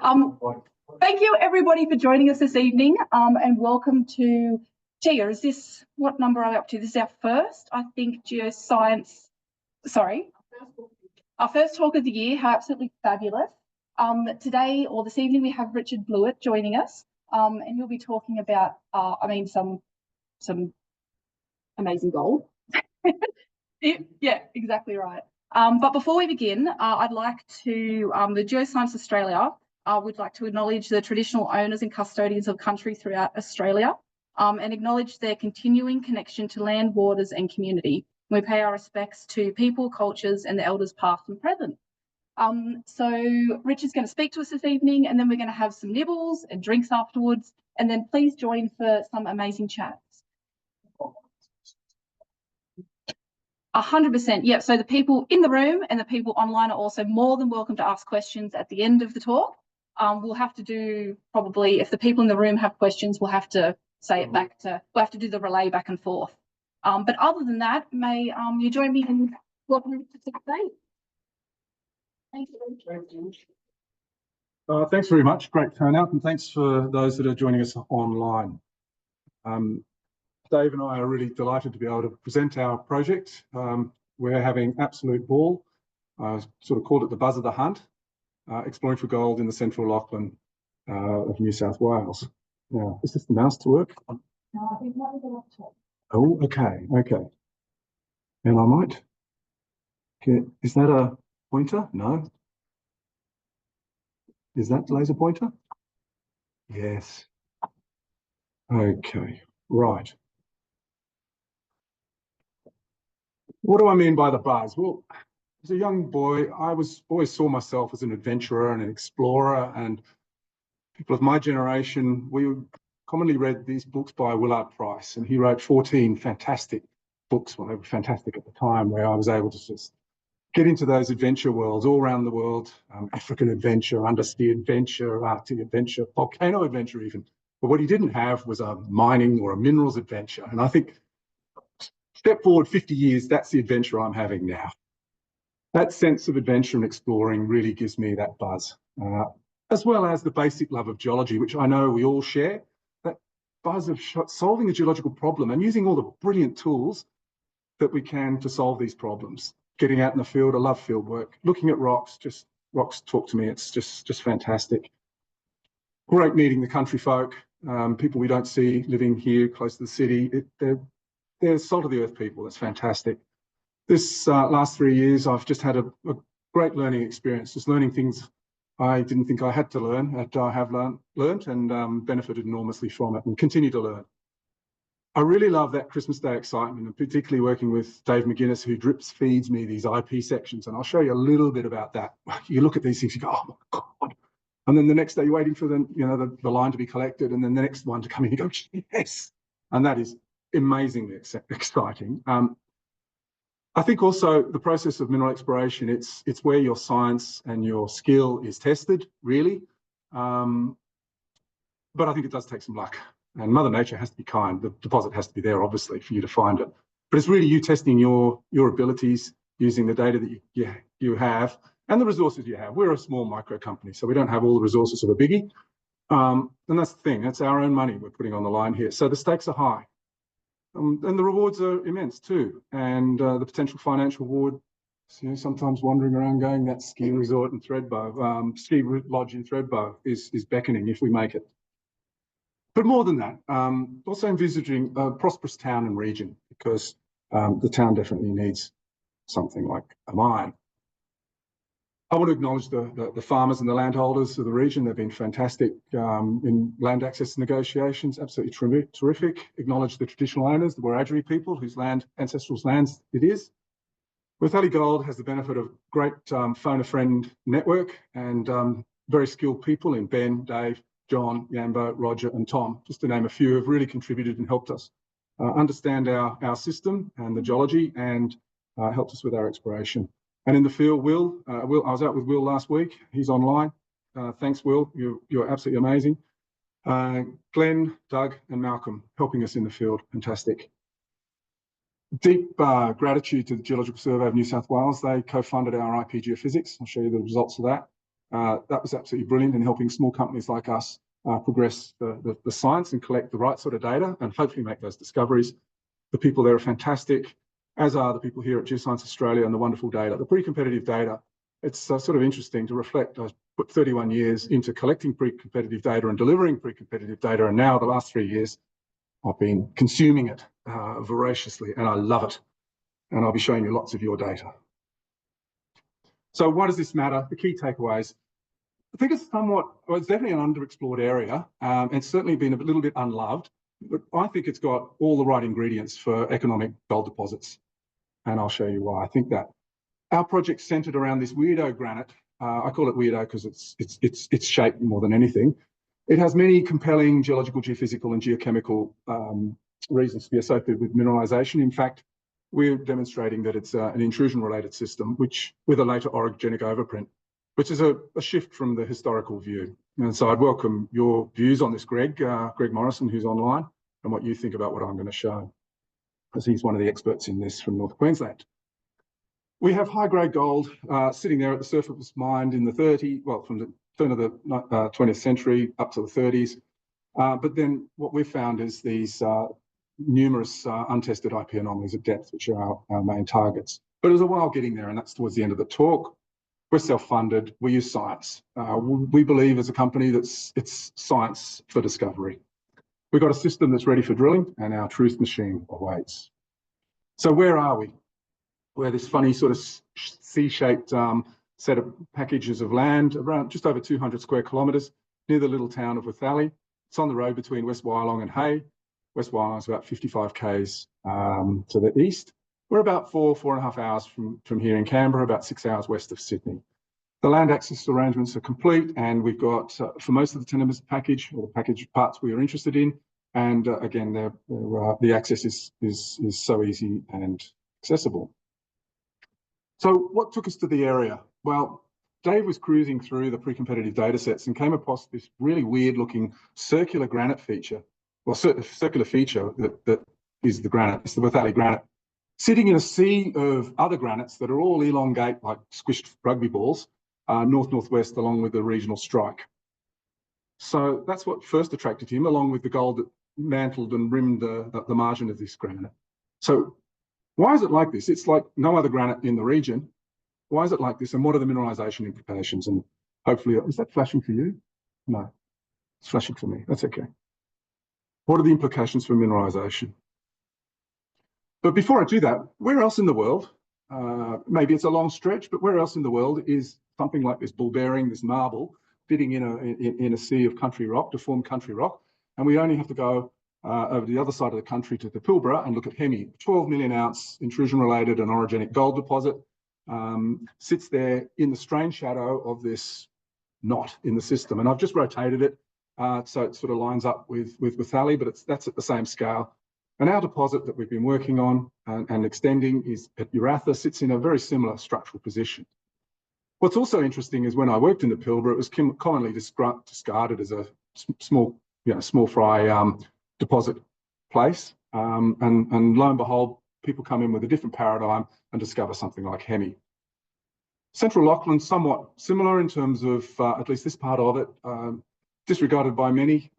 Um, Thank you everybody for joining us this evening, and welcome to Tia. Is this, what number are we up to? This is our first, I think, geoscience, sorry, our first talk of the year. How absolutely fabulous. Today or this evening we have Richard Blewett joining us, and he'll be talking about, some amazing gold. Yeah, exactly right. But before we begin, I'd like to, the Geoscience Australia would like to acknowledge the traditional owners and custodians of country throughout Australia, and acknowledge their continuing connection to land, waters and community. We pay our respects to people, cultures and the elders past and present. So Richard's going to speak to us this evening, and then we're going to have some nibbles and drinks afterwards, and then please join for some amazing chats. 100%, yeah. So the people in the room and the people online are also more than welcome to ask questions at the end of the talk. We'll have to do, probably, if the people in the room have questions, we'll have to say it back to, we'll have to do the relay back and forth. But other than that, may you join me in welcoming to the stage. Thank you. Thanks very much. Great turnout, and thanks for those that are joining us online. Dave and I are really delighted to be able to present our project. We're having absolute ball. I sort of called it the buzz of the hunt, exploring for gold in the central Lachlan of New South Wales. Now, is this the mouse to work? No, I think that was the laptop. Oh, okay, okay. And I might get, is that a pointer? No. Is that the laser pointer? Yes. Okay, right. What do I mean by the buzz? Well, as a young boy, I always saw myself as an adventurer and an explorer, and people of my generation, we commonly read these books by Willard Price, and he wrote 14 fantastic books. Well, they were fantastic at the time, where I was able to just get into those adventure worlds all around the world, African adventure, undersea adventure, Arctic adventure, volcano adventure even. But what he didn't have was a mining or a minerals adventure. And I think, step forward 50 years, that's the adventure I'm having now. That sense of adventure and exploring really gives me that buzz, as well as the basic love of geology, which I know we all share. That buzz of solving a geological problem and using all the brilliant tools that we can to solve these problems. Getting out in the field, I love field work. Looking at rocks, rocks talk to me. It's just fantastic. Great meeting the country folk, people we don't see living here close to the city. They're salt of the earth people. That's fantastic. This last 3 years, I've just had a great learning experience, just learning things I didn't think I had to learn, that I have learned and benefited enormously from it and continue to learn. I really love that Christmas Day excitement, and particularly working with Dave McGuinness, who drips feeds me these IP sections. And I'll show you a little bit about that. You look at these things, you go, oh my God. And then the next day you're waiting for the line to be collected, and then the next one to come in, you go, yes. And that is amazingly exciting. I think also the process of mineral exploration, it's where your science and your skill is tested, really. But I think it does take some luck. And Mother Nature has to be kind. The deposit has to be there, obviously, for you to find it. But it's really you testing your abilities using the data that you have and the resources you have. We're a small micro company, so we don't have all the resources of a biggie. And that's the thing. That's our own money we're putting on the line here. So the stakes are high. And the rewards are immense too. And the potential financial reward, sometimes wandering around going, that ski resort in Thredbo, ski lodge in Thredbo is beckoning if we make it. But more than that, also envisaging a prosperous town and region, because the town definitely needs something like a mine. I want to acknowledge the farmers and the landholders of the region. They've been fantastic in land access negotiations, absolutely terrific. Acknowledge the traditional owners, the Wiradjuri people, whose ancestral lands it is. Withali Gold has the benefit of great phone a friend network and very skilled people in Ben, Dave, John, Yambo, Roger and Tom, just to name a few, have really contributed and helped us understand our system and the geology, and helped us with our exploration. And in the field, Will, I was out with Will last week. He's online. Thanks, Will. You're absolutely amazing. Glenn, Doug and Malcolm helping us in the field. Fantastic. Deep gratitude to the Geological Survey of New South Wales. They co-funded our IP Geophysics. I'll show you the results of that. That was absolutely brilliant in helping small companies like us progress the science and collect the right sort of data and hopefully make those discoveries. The people there are fantastic, as are the people here at Geoscience Australia and the wonderful data, the pre-competitive data. It's sort of interesting to reflect. I put 31 years into collecting pre-competitive data and delivering pre-competitive data, and now the last 3 years, I've been consuming it voraciously, and I love it. And I'll be showing you lots of your data. So why does this matter? The key takeaways. I think it's it's definitely an underexplored area. It's certainly been a little bit unloved, but I think it's got all the right ingredients for economic gold deposits. And I'll show you why I think that. Our project's centered around this weirdo granite. I call it weirdo because it's shaped more than anything. It has many compelling geological, geophysical, and geochemical reasons to be associated with mineralization. In fact, we're demonstrating that it's an intrusion-related system, which with a later orogenic overprint, which is a shift from the historical view. And so I'd welcome your views on this, Greg Morrison, who's online, and what you think about what I'm going to show, because he's one of the experts in this from North Queensland. We have high-grade gold sitting there at the surface mined in the from the turn of the 20th century up to the 30s. But then what we've found is these numerous untested IP anomalies at depth, which are our main targets. But it was a while getting there, and that's towards the end of the talk. We're self-funded. We use science. We believe as a company that it's science for discovery. We've got a system that's ready for drilling, and our truth machine awaits. So where are we? We're this funny sort of C-shaped set of packages of land around just over 200 square kilometres near the little town of Wythalley. It's on the road between West Wyalong and Hay. West Wyalong is about 55 k's to the east. We're about 4.5 hours from here in Canberra, about 6 hours west of Sydney. The land access arrangements are complete, and we've got, for most of the tenements package, or the package parts we are interested in, and again, the access is so easy and accessible. So what took us to the area? Well, Dave was cruising through the pre-competitive data sets and came across this really weird looking circular granite feature, or circular feature that is the granite. It's the Wythalley granite, sitting in a sea of other granites that are all elongate like squished rugby balls, north-northwest along with the regional strike. So that's what first attracted him, along with the gold that mantled and rimmed the margin of this granite. So why is it like this? It's like no other granite in the region. Why is it like this? And what are the mineralization implications? And hopefully, is that flashing for you? No, it's flashing for me. That's okay. What are the implications for mineralization? But before I do that, where else in the world, maybe it's a long stretch, but where else in the world is something like this ball bearing, this marble, fitting in a sea of country rock to form country rock? And we only have to go over the other side of the country to the Pilbara and look at Hemi, 12 million ounce intrusion-related and orogenic gold deposit, sits there in the strange shadow of this knot in the system. And I've just rotated it so it sort of lines up with Wythalley, but that's at the same scale. And our deposit that we've been working on and extending is at Uratha, sits in a very similar structural position. What's also interesting is when I worked in the Pilbara, it was commonly discarded as a small fry deposit place. And lo and behold, people come in with a different paradigm and discover something like Hemi. Central Lachlan, somewhat similar in terms of, at least this part of it, disregarded by many,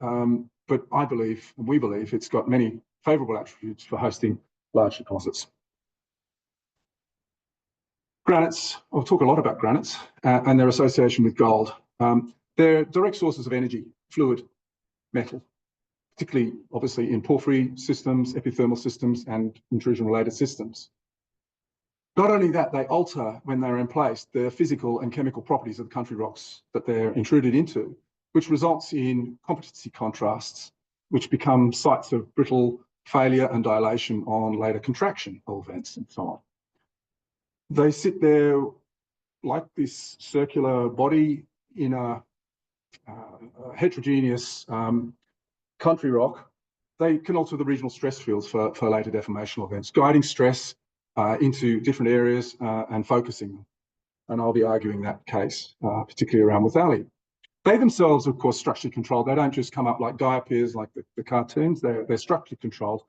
but I believe, and we believe, it's got many favourable attributes for hosting large deposits. Granites, I'll talk a lot about granites and their association with gold. They're direct sources of energy, fluid, metal, particularly obviously in porphyry systems, epithermal systems, and intrusion-related systems. Not only that, they alter, when they're in place, the physical and chemical properties of the country rocks that they're intruded into, which results in competency contrasts, which become sites of brittle failure and dilation on later contraction events and so on. They sit there like this circular body in a heterogeneous country rock. They can alter the regional stress fields for later deformational events, guiding stress into different areas and focusing them. And I'll be arguing that case, particularly around Wythalley. They themselves, of course, structurally controlled. They don't just come up like diapirs like the cartoons. They're structurally controlled,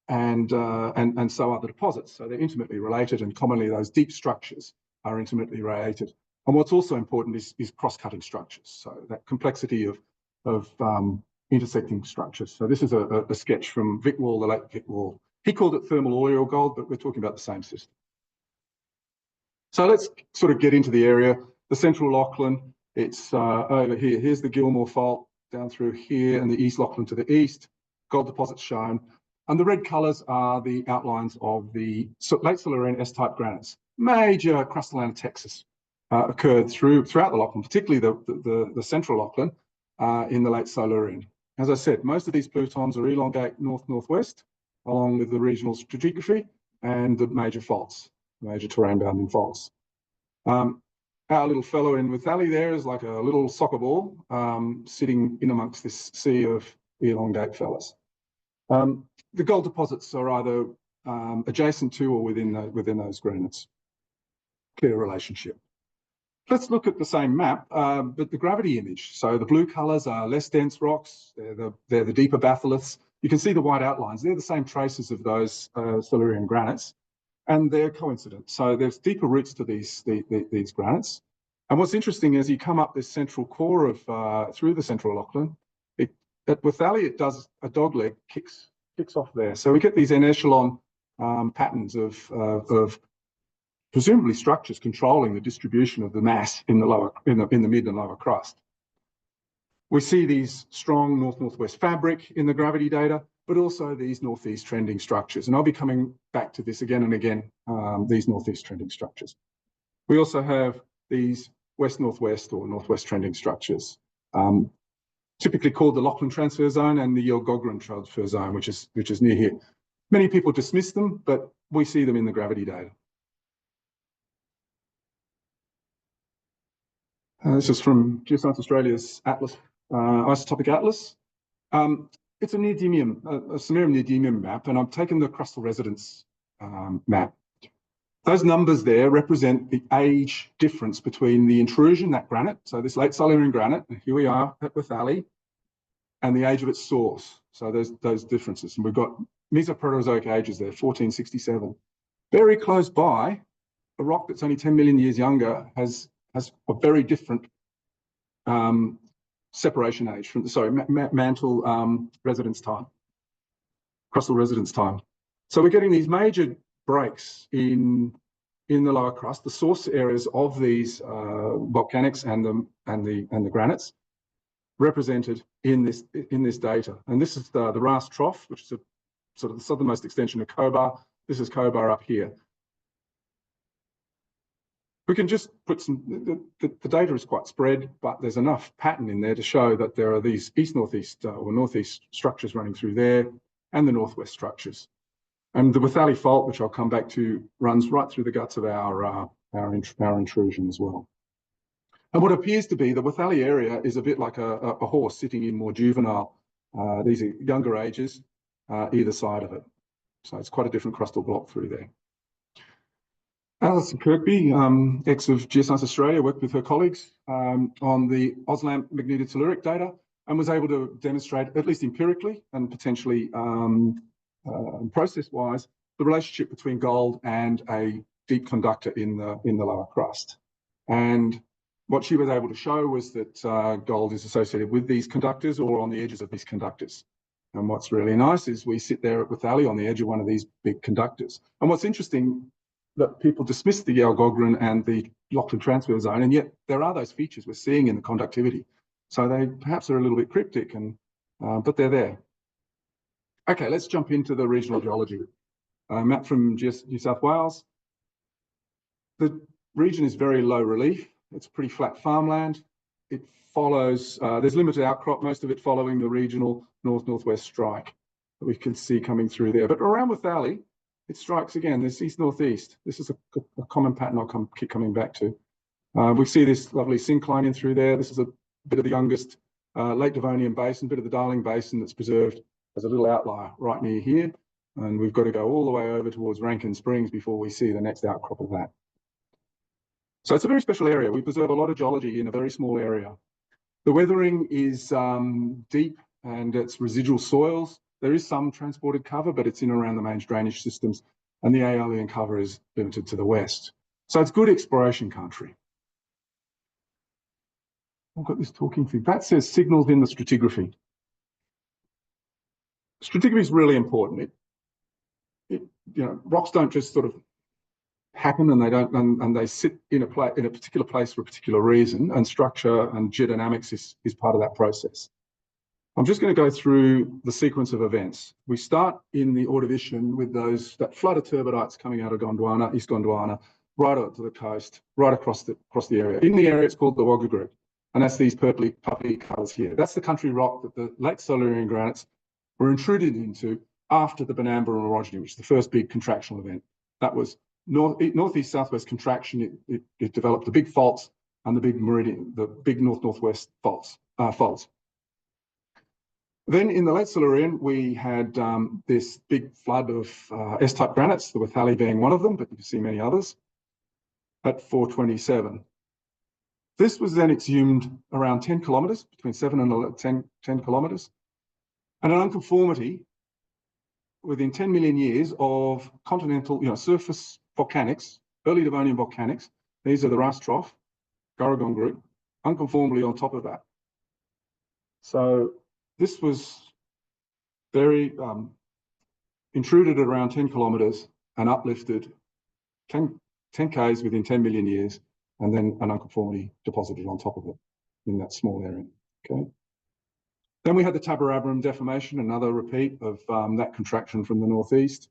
and so are the deposits. So they're intimately related, and commonly those deep structures are intimately related. And what's also important is cross-cutting structures. So that complexity of intersecting structures. So this is a sketch from Vic Wall, the late Vic Wall. He called it thermal oil gold, but we're talking about the same system. So let's sort of get into the area. The central Lachlan, it's over here. Here's the Gilmore Fault down through here, and the East Lachlan to the east. Gold deposits shown. And the red colours are the outlines of the late Silurian S-type granites. Major crustal land of Texas occurred throughout the Lachlan, particularly the central Lachlan in the late Silurian. As I said, most of these plutons are elongate north-northwest, along with the regional stratigraphy and the major faults, major terrain-bounding faults. Our little fellow in Withally there is like a little soccer ball sitting in amongst this sea of elongate fellas. The gold deposits are either adjacent to or within those granites. Clear relationship. Let's look at the same map, but the gravity image. So the blue colours are less dense rocks. They're the deeper batholiths. You can see the white outlines. They're the same traces of those Silurian granites, and they're coincident. So there's deeper roots to these granites. And what's interesting is you come up this central core of through the central Lachlan. At Withally, it does a dogleg kicks off there. So we get these en echelon patterns of presumably structures controlling the distribution of the mass in the mid and lower crust. We see these strong north-northwest fabric in the gravity data, but also these northeast trending structures. And I'll be coming back to this again and again, these northeast trending structures. We also have these west-northwest or northwest trending structures, typically called the Lachlan transfer zone and the Orogen transfer zone, which is near here. Many people dismiss them, but we see them in the gravity data. This is from Geoscience Australia's Atlas, isotopic atlas. It's a neodymium, a samarium neodymium map, and I've taken the crustal residence map. Those numbers there represent the age difference between the intrusion, that granite, so this late Silurian granite, and here we are at Withally, and the age of its source. So there's those differences. And we've got Mesoproterozoic ages there, 1467. Very close by, a rock that's only 10 million years younger has a very different separation age from, mantle residence time, crustal residence time. So we're getting these major breaks in the lower crust, the source areas of these volcanics and the granites represented in this data. And this is the Ras Trough, which is a sort of the southernmost extension of Cobar. This is Cobar up here. We can just put the data is quite spread, but there's enough pattern in there to show that there are these east-northeast or northeast structures running through there and the northwest structures. And the Withally Fault, which I'll come back to, runs right through the guts of our intrusion as well. And what appears to be the Withally area is a bit like a horse sitting in more juvenile, these are younger ages, either side of it. So it's quite a different crustal block through there. Alison Kirkby, ex of Geoscience Australia, worked with her colleagues on the OSLAM magnetotelluric data and was able to demonstrate, at least empirically and potentially process-wise, the relationship between gold and a deep conductor in the lower crust. And what she was able to show was that gold is associated with these conductors or on the edges of these conductors. And what's really nice is we sit there at Withally on the edge of one of these big conductors. And what's interesting, that people dismiss the Orogen and the Lachlan transfer zone, and yet there are those features we're seeing in the conductivity. So they perhaps are a little bit cryptic, but they're there. Okay, let's jump into the regional geology. Map from New South Wales. The region is very low relief. It's pretty flat farmland. It follows, there's limited outcrop, most of it following the regional north-northwest strike that we can see coming through there. But around Withally, it strikes again, this east-northeast. This is a common pattern I'll keep coming back to. We see this lovely syncline in through there. This is a bit of the youngest late Devonian basin, bit of the Darling Basin that's preserved as a little outlier right near here. And we've got to go all the way over towards Rankin Springs before we see the next outcrop of that. So it's a very special area. We preserve a lot of geology in a very small area. The weathering is deep and it's residual soils. There is some transported cover, but it's in around the main drainage systems, and the aeolian cover is limited to the west. So it's good exploration country. I've got this talking thing. That says signals in the stratigraphy. Stratigraphy is really important. Rocks don't just sort of happen and they don't, and they sit in a particular place for a particular reason, and structure and geodynamics is part of that process. I'm just going to go through the sequence of events. We start in the Ordovician with that flood of turbidites coming out of Gondwana, East Gondwana, right out to the coast, right across the area. In the area, it's called the Wagga Group, and that's these purpley puffy colours here. That's the country rock that the late Silurian granites were intruded into after the Bonanza orogeny, which is the first big contractional event. That was northeast-southwest contraction. It developed the big faults and the big meridian, the big north-northwest faults. Then in the late Silurian, we had this big flood of S-type granites, the Withali being one of them, but you can see many others, at 427. This was then exhumed around 10 kilometres, between 7 and 10 kilometres, and an unconformity within 10 million years of continental, surface volcanics, early Devonian volcanics. These are the Ras Trough, Gorogon group, unconformably on top of that. So this was very intruded at around 10 kilometres and uplifted 10 Ks within 10 million years, and then an unconformity deposited on top of it in that small area. Okay. Then we had the Taberabram deformation, another repeat of that contraction from the northeast.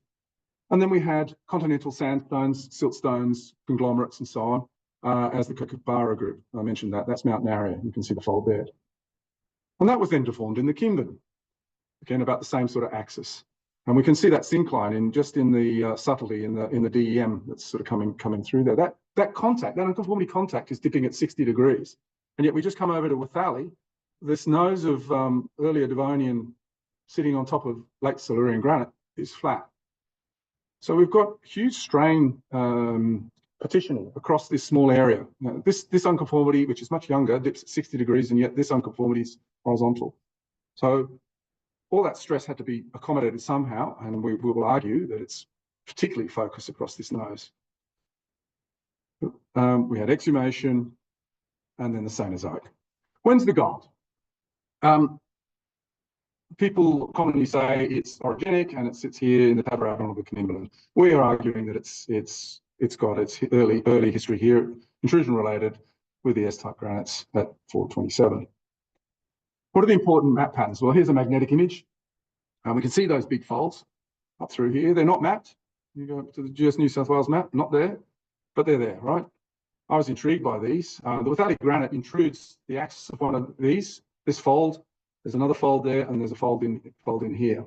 And then we had continental sandstones, siltstones, conglomerates, and so on, as the Kookaburra group. I mentioned that. That's Mount Narraya. You can see the fold there. And that was then deformed in the Kimberley, again, about the same sort of axis. And we can see that syncline in the subtlety in the DEM that's sort of coming through there. That contact, that unconformity contact, is dipping at 60 degrees. And yet we just come over to Withali, this nose of earlier Devonian sitting on top of late Silurian granite is flat. So we've got huge strain partitioning across this small area. Now, this unconformity, which is much younger, dips at 60 degrees, and yet this unconformity is horizontal. So all that stress had to be accommodated somehow, and we will argue that it's particularly focused across this nose. We had exhumation, and then the Cenozoic. When's the gold? People commonly say it's orogenic and it sits here in the Taberabram of the Kimberley. We are arguing that it's got its early history here, intrusion related with the S-type granites at 427. What are the important map patterns? Well, here's a magnetic image. We can see those big folds up through here. They're not mapped. You go up to the GS New South Wales map, not there, but they're there, right? I was intrigued by these. The Withali granite intrudes the axis of one of these, this fold. There's another fold there, and there's a fold in here.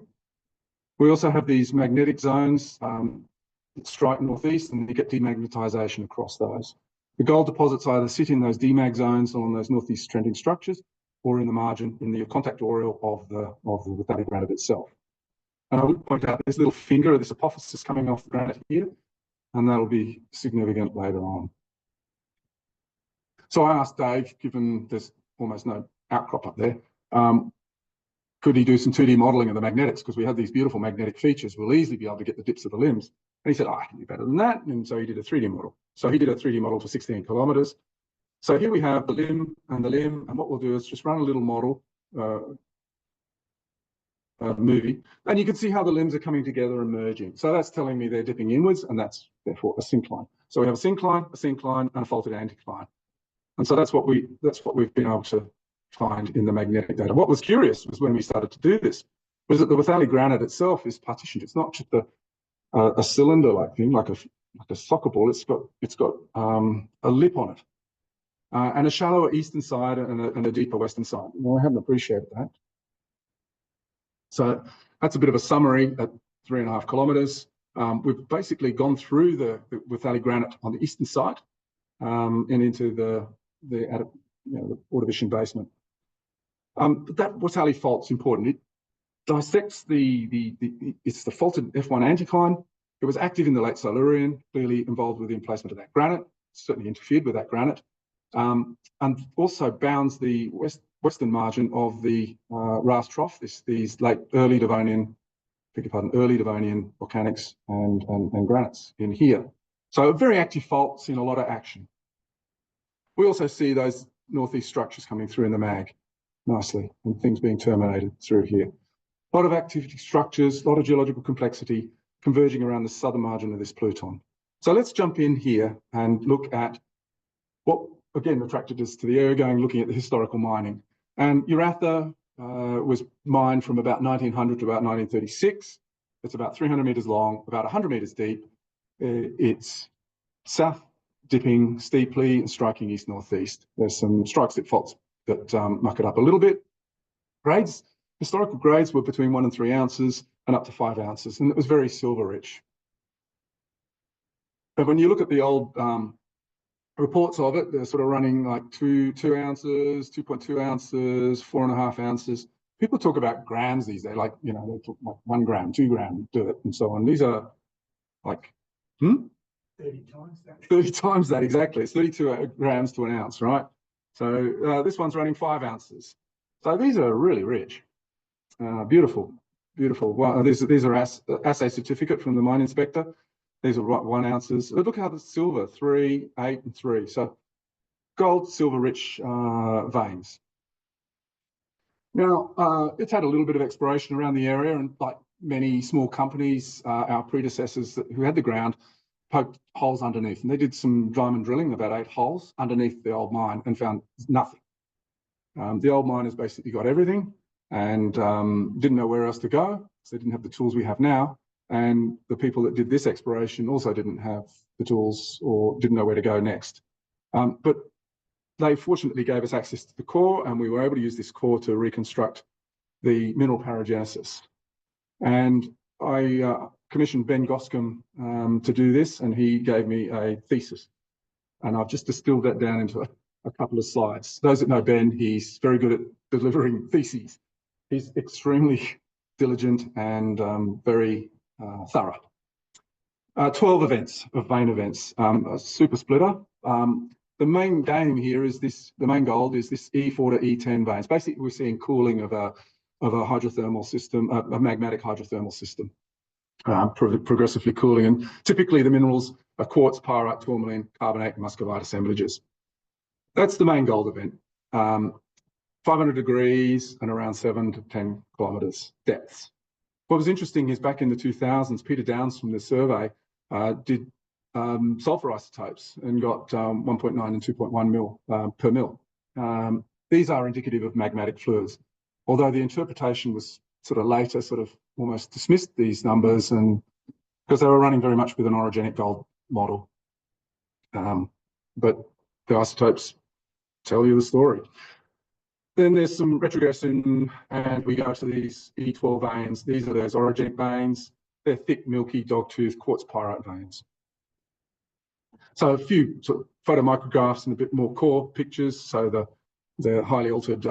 We also have these magnetic zones that strike northeast, and you get demagnetization across those. The gold deposits either sit in those demag zones along those northeast trending structures, or in the margin, in the contact aureole of the Withali granite itself. And I would point out this little finger, this apophysis coming off the granite here, and that'll be significant later on. So I asked Dave, given there's almost no outcrop up there, could he do some 2D modelling of the magnetics? Because we have these beautiful magnetic features. We'll easily be able to get the dips of the limbs. And he said, I can do better than that. And so he did a 3D model. So he did a 3D model for 16 kilometres. So here we have the limb. And what we'll do is just run a little model movie. And you can see how the limbs are coming together and merging. So that's telling me they're dipping inwards, and that's therefore a syncline. So we have a syncline, and a faulted anticline. And so that's what we've been able to find in the magnetic data. What was curious was when we started to do this, was that the Withali granite itself is partitioned. It's not just a cylinder-like thing, like a soccer ball. It's got a lip on it, and a shallower eastern side and a deeper western side. Well, I haven't appreciated that. So that's a bit of a summary at 3.5 kilometres. We've basically gone through the Withali granite on the eastern side and into the Ordovician basement. But that Withali fault's important. It dissects it's the faulted F1 anticline. It was active in the late Silurian, clearly involved with the emplacement of that granite, certainly interfered with that granite, and also bounds the western margin of the Ras Trough, these early Devonian volcanics and granites in here. So a very active fault, seen a lot of action. We also see those northeast structures coming through in the mag nicely, and things being terminated through here. A lot of activity structures, a lot of geological complexity converging around the southern margin of this pluton. So let's jump in here and look at what, again, attracted us to the area, looking at the historical mining. And Uratha was mined from about 1900 to about 1936. It's about 300 meters long, about 100 meters deep. It's south dipping steeply and striking east-northeast. There's some strike-slip faults that muck it up a little bit. Grades, historical grades were between 1 and 3 ounces and up to 5 ounces, and it was very silver rich. But when you look at the old reports of it, they're sort of running like 2 ounces, 2.2 ounces, 4.5 ounces. People talk about grams these days, like, you know, they talk like 1 gram, 2 gram dirt and so on. These are like, 30 times that. 30 times that, exactly. It's 32 grams to an ounce, right? So this one's running 5 ounces. So these are really rich. Beautiful, beautiful. Well, these are assay certificate from the mine inspector. These are 1 ounces. Look how the silver, 3, 8, and 3. So gold, silver rich veins. Now, it's had a little bit of exploration around the area, and like many small companies, our predecessors who had the ground poked holes underneath, and they did some diamond drilling, about 8 holes underneath the old mine, and found nothing. The old miners basically got everything and didn't know where else to go, so they didn't have the tools we have now. And the people that did this exploration also didn't have the tools or didn't know where to go next. But they fortunately gave us access to the core, and we were able to use this core to reconstruct the mineral paragenesis. And I commissioned Ben Goscombe to do this, and he gave me a thesis. And I've just distilled that down into a couple of slides. Those that know Ben, he's very good at delivering theses. He's extremely diligent and very thorough. 12 events of vein events, a super splitter. The main game here is this, the main gold is this E4 to E10 veins. Basically, we're seeing cooling of a hydrothermal system, a magmatic hydrothermal system, progressively cooling. And typically the minerals are quartz, pyrite, tourmaline, carbonate, and muscovite assemblages. That's the main gold event. 500 degrees and around 7 to 10 kilometers depths. What was interesting is back in the 2000s, Peter Downs from the survey did sulfur isotopes and got 1.9 and 2.1 mil per mil. These are indicative of magmatic fluids, although the interpretation was sort of later, sort of almost dismissed these numbers, and because they were running very much with an orogenic gold model. But the isotopes tell you the story. Then there's some retrogression, and we go to these E12 veins. These are those orogenic veins. They're thick, milky, dogtooth, quartz pyrite veins. So a few sort of photomicrographs and a bit more core pictures. So the highly altered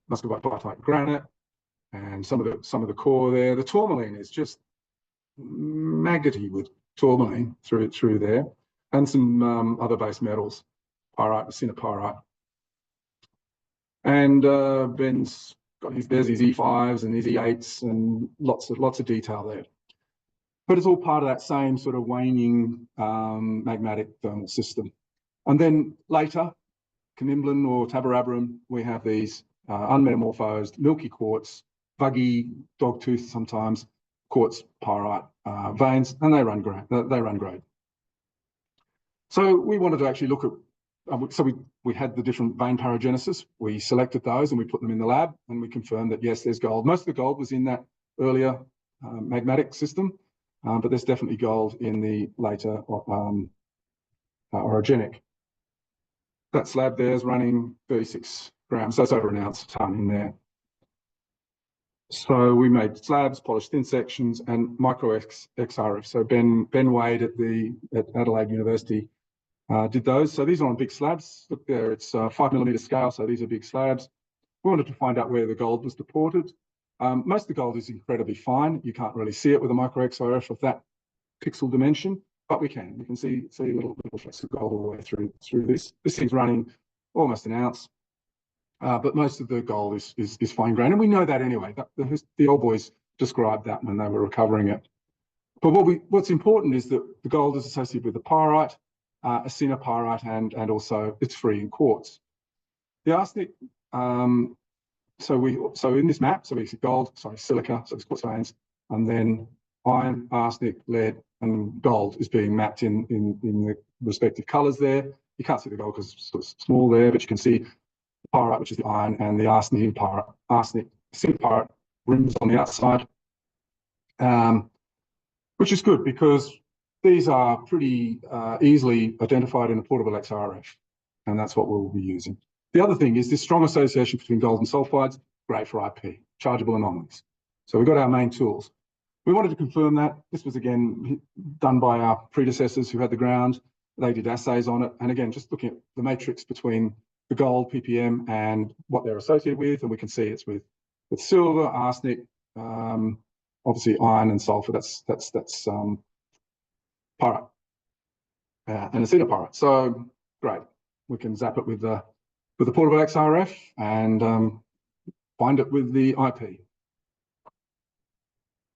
muscovite biotite granite, and some of the core there. The tourmaline is just maggoty with tourmaline through there, and some other base metals, pyrite, cinepyrite. And Ben's got there's his E5s and his E8s and lots of detail there. But it's all part of that same sort of waning magmatic thermal system. And then later, Canimblin or Taberabram, we have these unmetamorphosed milky quartz, buggy, dogtooth sometimes, quartz pyrite veins, and they run grade. So we wanted to actually look at, so we had the different vein paragenesis. We selected those and we put them in the lab, and we confirmed that yes, there's gold. Most of the gold was in that earlier magmatic system, but there's definitely gold in the later orogenic. That slab there is running 36 grams, so that's over an ounce a ton in there. So we made slabs, polished thin sections, and micro XRF. So Ben Wade at Adelaide University did those. So these are on big slabs. Look there, it's 5mm scale, so these are big slabs. We wanted to find out where the gold was deported. Most of the gold is incredibly fine. You can't really see it with a micro XRF of that pixel dimension, but we can. You can see little flecks of gold all the way through this. This thing's running almost an ounce, but most of the gold is fine grain, and we know that anyway. The old boys described that when they were recovering it. But what's important is that the gold is associated with the pyrite, a cinepyrite, and also it's free in quartz. The arsenic, so in this map, so we see silica, so it's quartz veins, and then iron, arsenic, lead, and gold is being mapped in the respective colours there. You can't see the gold because it's sort of small there, but you can see the pyrite, which is the iron, and the arsenic pyrite rims on the outside, which is good because these are pretty easily identified in a portable XRF, and that's what we'll be using. The other thing is this strong association between gold and sulfides, great for IP, chargeable anomalies. So we've got our main tools. We wanted to confirm that. This was, again, done by our predecessors who had the ground. They did assays on it. And again, just looking at the matrix between the gold, ppm, and what they're associated with, and we can see it's with silver, arsenic, obviously iron and sulfur. That's pyrite and acetyl So great. We can zap it with the portable XRF and find it with the IP.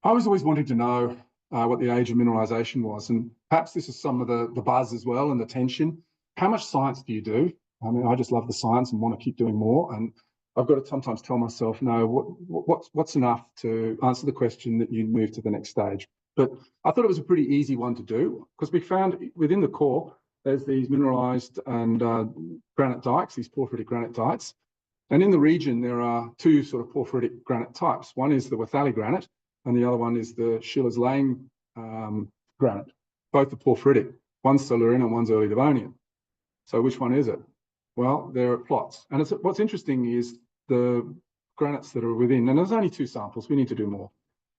I was always wanting to know what the age of mineralisation was, and perhaps this is some of the buzz as well and the tension. How much science do you do? I mean, I just love the science and want to keep doing more, and I've got to sometimes tell myself, no, what's enough to answer the question that you move to the next stage. But I thought it was a pretty easy one to do because we found within the core there's these mineralised and granite dikes, these porphyritic granite dikes, and in the region there are two sort of porphyritic granite types. One is the Wethali granite, and the other one is the Schiller's Lane granite. Both are porphyritic. One's Silurian and one's early Devonian. So which one is it? Well, they're at plots. And what's interesting is the granites that are within, and there's only 2 samples, we need to do more,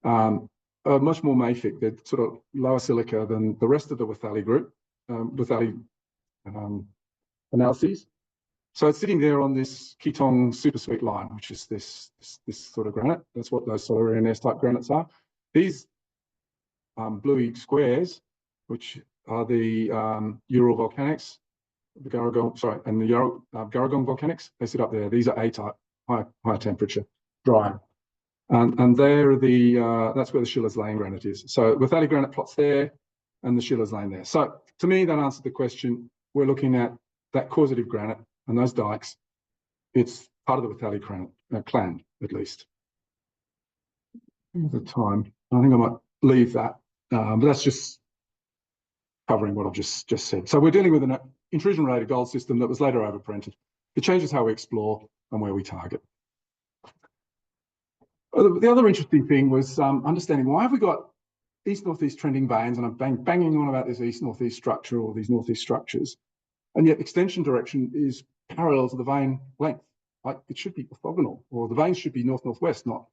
are much more mafic. They're sort of lower silica than the rest of the Wethali group, Wethali analyses. So it's sitting there on this ketone supersweet line, which is this sort of granite. That's what those Silurian S-type granites are. These bluey squares, which are the Ural volcanics, the Garagong, and the Garagong volcanics, they sit up there. These are A-type, high temperature, dry. And they're that's where the Schiller's Lane granite is. So Wethali granite plots there and the Schiller's Lane there. So to me, that answered the question. We're looking at that causative granite and those dikes. It's part of the Wethali clan, at least. The time. I think I might leave that, but that's just covering what I've just said. So we're dealing with an intrusion-related gold system that was later overprinted. It changes how we explore and where we target. The other interesting thing was understanding why have we got east-northeast trending veins, and I'm banging on about this east-northeast structure or these northeast structures, and yet extension direction is parallel to the vein length. Like it should be orthogonal, or the veins should be north-northwest, not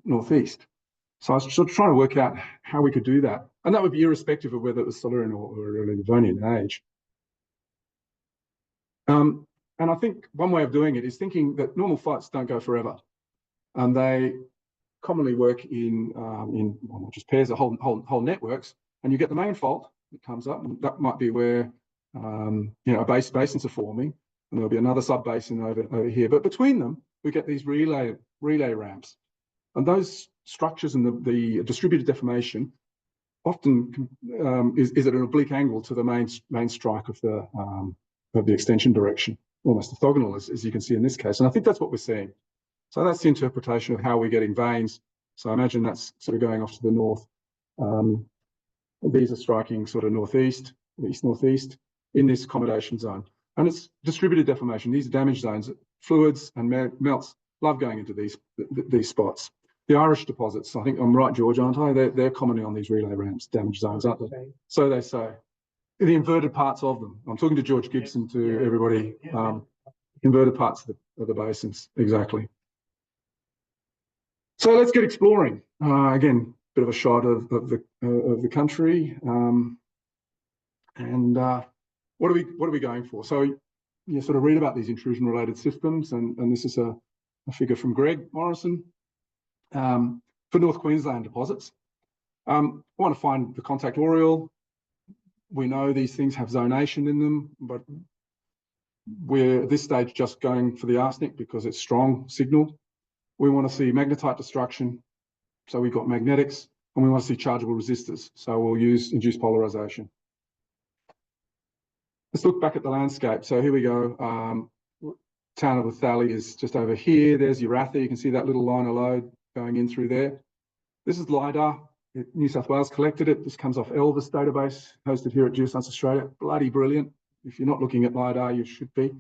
northeast. So I was sort of trying to work out how we could do that, and that would be irrespective of whether it was Silurian or early Devonian in age. And I think one way of doing it is thinking that normal flights don't go forever, and they commonly work in well, just pairs of whole networks, and you get the main fault that comes up, and that might be where basins are forming, and there'll be another sub-basin over here. But between them, we get these relay ramps, and those structures and the distributed deformation often is at an oblique angle to the main strike of the extension direction, almost orthogonal, as you can see in this case. And I think that's what we're seeing. So that's the interpretation of how we're getting veins. So I imagine that's sort of going off to the north. These are striking sort of northeast, east-northeast in this accommodation zone. And it's distributed deformation. These are damage zones. Fluids and melts love going into these spots. The Irish deposits, I think I'm right, George, aren't I? They're commonly on these relay ramps, damage zones, aren't they? So they say. The inverted parts of them. I'm talking to George Gibson, to everybody. Inverted parts of the basins, exactly. So let's get exploring. Again, bit of a shot of the country, and what are we going for? So you sort of read about these intrusion-related systems, and this is a figure from Greg Morrison for North Queensland deposits. I want to find the contact aureole. We know these things have zonation in them, but we're at this stage just going for the arsenic because it's strong signal. We want to see magnetite destruction, so we've got magnetics, and we want to see chargeable resistors, so we'll use induced polarization. Let's look back at the landscape. So here we go. town of Lethalli is just over here. There's Uratha. You can see that little line of lode going in through there. This is LIDAR. New South Wales collected it. This comes off Elvis database, hosted here at Geoscience Australia. Bloody brilliant. If you're not looking at LIDAR, you should be.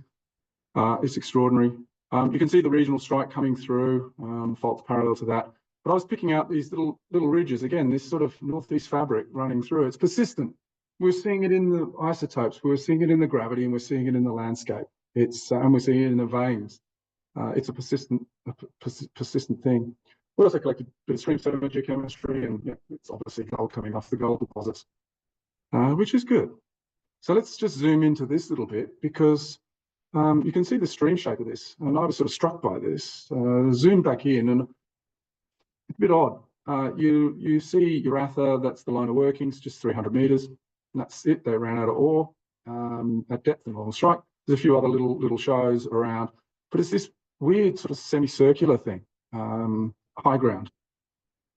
It's extraordinary. You can see the regional strike coming through, faults parallel to that. But I was picking out these little ridges. Again, this sort of northeast fabric running through. It's persistent. We're seeing it in the isotopes. We're seeing it in the gravity, and we're seeing it in the landscape. And we're seeing it in the veins. It's a persistent thing. We also collected a bit of stream sediment geochemistry, and yeah, it's obviously gold coming off the gold deposits, which is good. So let's just zoom into this little bit, because you can see the stream shape of this, and I was sort of struck by this. Zoom back in, and it's a bit odd. You see Uratha, that's the line of workings, just 300 metres, and that's it. They ran out of ore at depth and normal strike. There's a few other little shows around, but it's this weird sort of semicircular thing, high ground.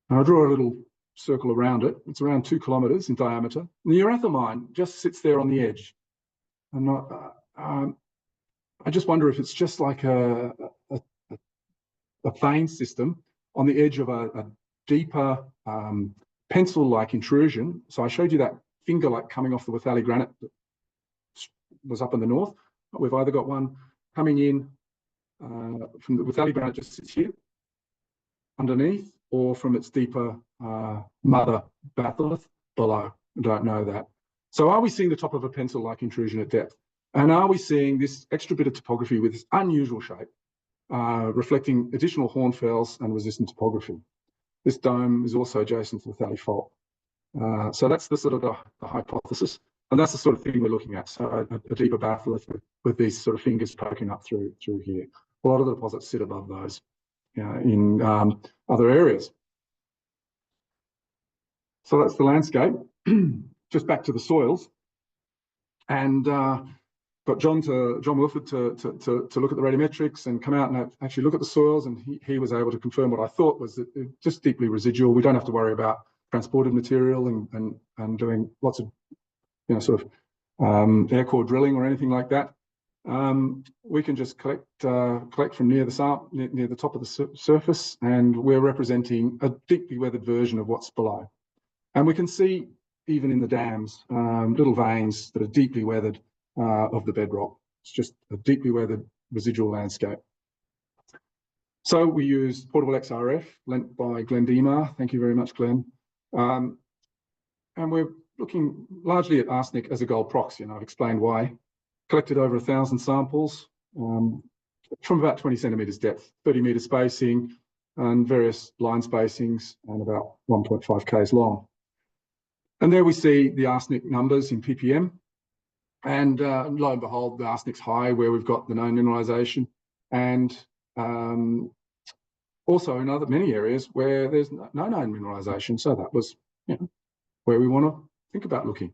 And I draw a little circle around it. It's around 2 kilometres in diameter. And the Uratha mine just sits there on the edge. I just wonder if it's just like a vein system on the edge of a deeper pencil-like intrusion. So I showed you that finger-like coming off the Lethalli granite that was up in the north. We've either got one coming in from the Lethalli granite, just sits here underneath, or from its deeper mother batholith below. I don't know that. So are we seeing the top of a pencil-like intrusion at depth? And are we seeing this extra bit of topography with this unusual shape, reflecting additional hornfells and resistant topography? This dome is also adjacent to the Lethalli fault. So that's the sort of the hypothesis. And that's the sort of thing we're looking at. So a deeper batholith with these sort of fingers poking up through here. A lot of the deposits sit above those in other areas. So that's the landscape. Just back to the soils. And got John Wilford to look at the radiometrics and come out and actually look at the soils, and he was able to confirm what I thought was that it's just deeply residual. We don't have to worry about transported material and doing lots of sort of air core drilling or anything like that. We can just collect from near the top of the surface, and we're representing a deeply weathered version of what's below. And we can see even in the dams, little veins that are deeply weathered of the bedrock. It's just a deeply weathered residual landscape. So we used portable XRF lent by Glenn Demar. Thank you very much, Glenn. And we're looking largely at arsenic as a gold proxy, and I've explained why. Collected over 1,000 samples from about 20 centimetres depth, 30 metre spacing, and various line spacings, and about 1.5 k's long. And there we see the arsenic numbers in ppm. And lo and behold, the arsenic's high where we've got the known mineralisation, and also in many areas where there's no known mineralisation. So that was where we want to think about looking.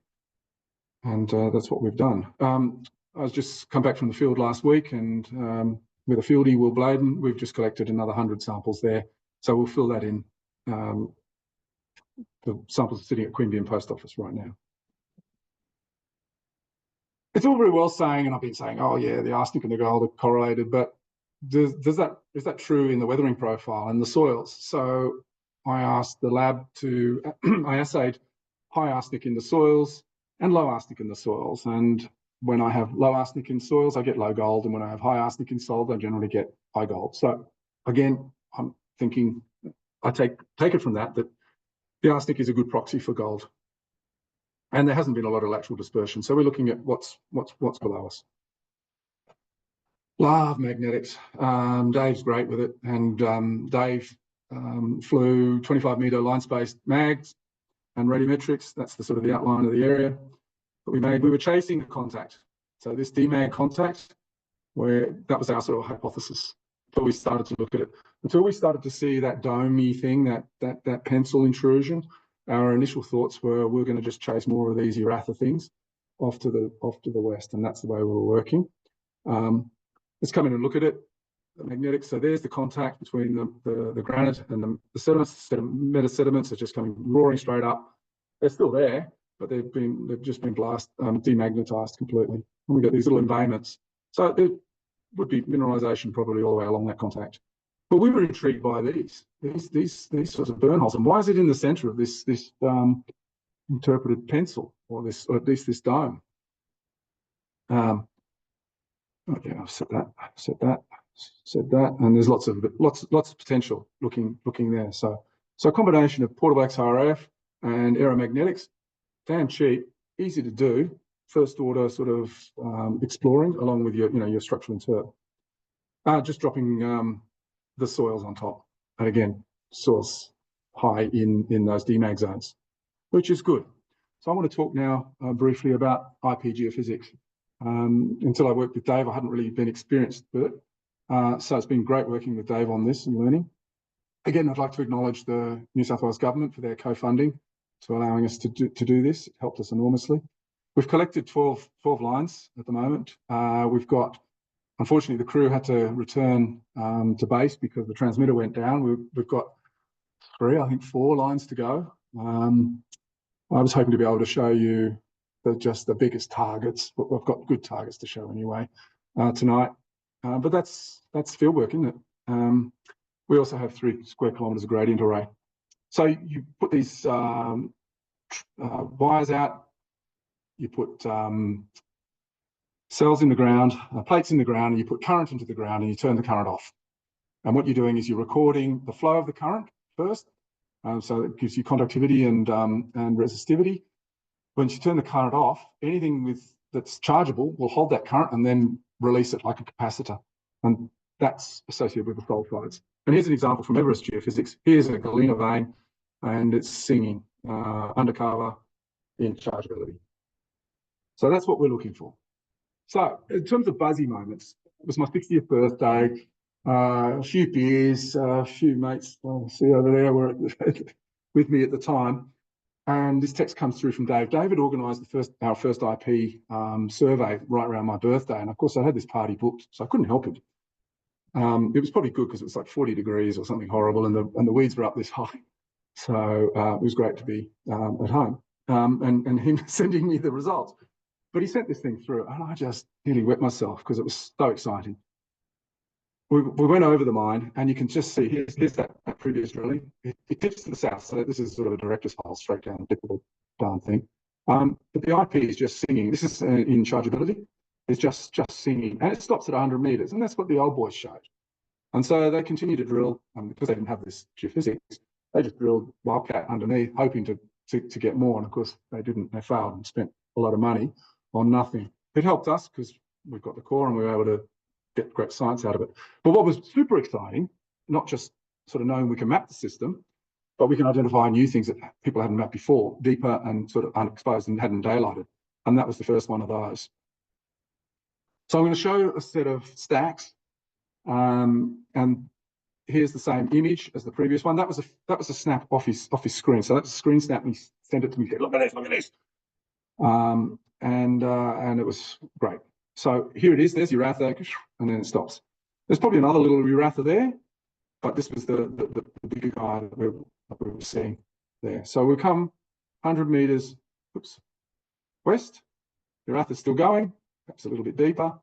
And that's what we've done. I was just come back from the field last week, and with a fieldie, Will Bladen, we've just collected another 100 samples there. So we'll fill that in. The samples are sitting at Queanbeyan Post Office right now. It's all very well saying, and I've been saying, oh yeah, the arsenic and the gold are correlated, but is that true in the weathering profile and the soils? So I asked the lab I assayed high arsenic in the soils and low arsenic in the soils. And when I have low arsenic in soils, I get low gold. And when I have high arsenic in soils, I generally get high gold. So again, I'm thinking, I take it from that the arsenic is a good proxy for gold. And there hasn't been a lot of lateral dispersion. So we're looking at what's below us. Love magnetics. Dave's great with it. And Dave flew 25 metre line spaced mags and radiometrics. That's the sort of the outline of the area that we made. We were chasing a contact. So this DMAG contact, that was our sort of hypothesis until we started to look at it. Until we started to see that domey thing, that pencil intrusion, our initial thoughts were we're going to just chase more of these Uratha things off to the west, and that's the way we were working. Let's come in and look at it. The magnetics. So there's the contact between the granite and the sediments. Meta sediments are just coming roaring straight up. They're still there, but they've just been demagnetized completely. And we get these little embayments. So would be mineralisation probably all the way along that contact. But we were intrigued by these sorts of burn holes. And why is it in the centre of this interpreted pencil, or at least this dome? Okay, I've said that, and there's lots of potential looking there. So a combination of portable XRF and aeromagnetics, damn cheap, easy to do, first order sort of exploring along with your structural interp. Just dropping the soils on top, and again, soils high in those DMAG zones, which is good. So I want to talk now briefly about IP geophysics. Until I worked with Dave, I hadn't really been experienced with it. So it's been great working with Dave on this and learning. Again, I'd like to acknowledge the New South Wales government for their co-funding to allowing us to do this. It helped us enormously. We've collected 12 lines at the moment. We've got, unfortunately, the crew had to return to base because the transmitter went down. We've got 4 lines to go. I was hoping to be able to show you just the biggest targets, but we've got good targets to show anyway tonight. But that's field work, isn't it? We also have 3 square kilometres of gradient array. So you put these wires out, you put cells in the ground, plates in the ground, and you put current into the ground, and you turn the current off. And what you're doing is you're recording the flow of the current first, so it gives you conductivity and resistivity. Once you turn the current off, anything that's chargeable will hold that current and then release it like a capacitor. And that's associated with the sulfides. And here's an example from Everest geophysics. Here's a galena vein, and it's singing undercover in chargeability. So that's what we're looking for. So in terms of buzzy moments, it was my 60th birthday, a few beers, a few mates, see over there, were with me at the time. And this text comes through from Dave. David organised our first IP survey right around my birthday. And of course, I had this party booked, so I couldn't help it. It was probably good because it was like 40 degrees or something horrible, and the weeds were up this high. So it was great to be at home and him sending me the results. But he sent this thing through, and I just nearly wet myself because it was so exciting. We went over the mine, and you can just see, here's that previous drilling. It dips to the south, so this is sort of a director's hole straight down the dip of the darn thing. But the IP is just singing. This is in chargeability. It's just singing, and it stops at 100 metres, and that's what the old boys showed. And so they continue to drill, because they didn't have this geophysics, they just drilled wildcat underneath, hoping to get more, and of course they didn't. They failed and spent a lot of money on nothing. It helped us because we've got the core and we were able to get great science out of it. But what was super exciting, not just sort of knowing we can map the system, but we can identify new things that people hadn't mapped before, deeper and sort of unexposed and hadn't daylighted. And that was the first one of those. So I'm going to show a set of stacks, and here's the same image as the previous one. That was a snap off his screen. So that's a screen snap, and he sent it to me. He said, look at this. And it was great. So here it is. There's Uratha, and then it stops. There's probably another little Uratha there, but this was the bigger guy that we were seeing there. So we'll come 100 metres, west. Uratha's still going, perhaps a little bit deeper,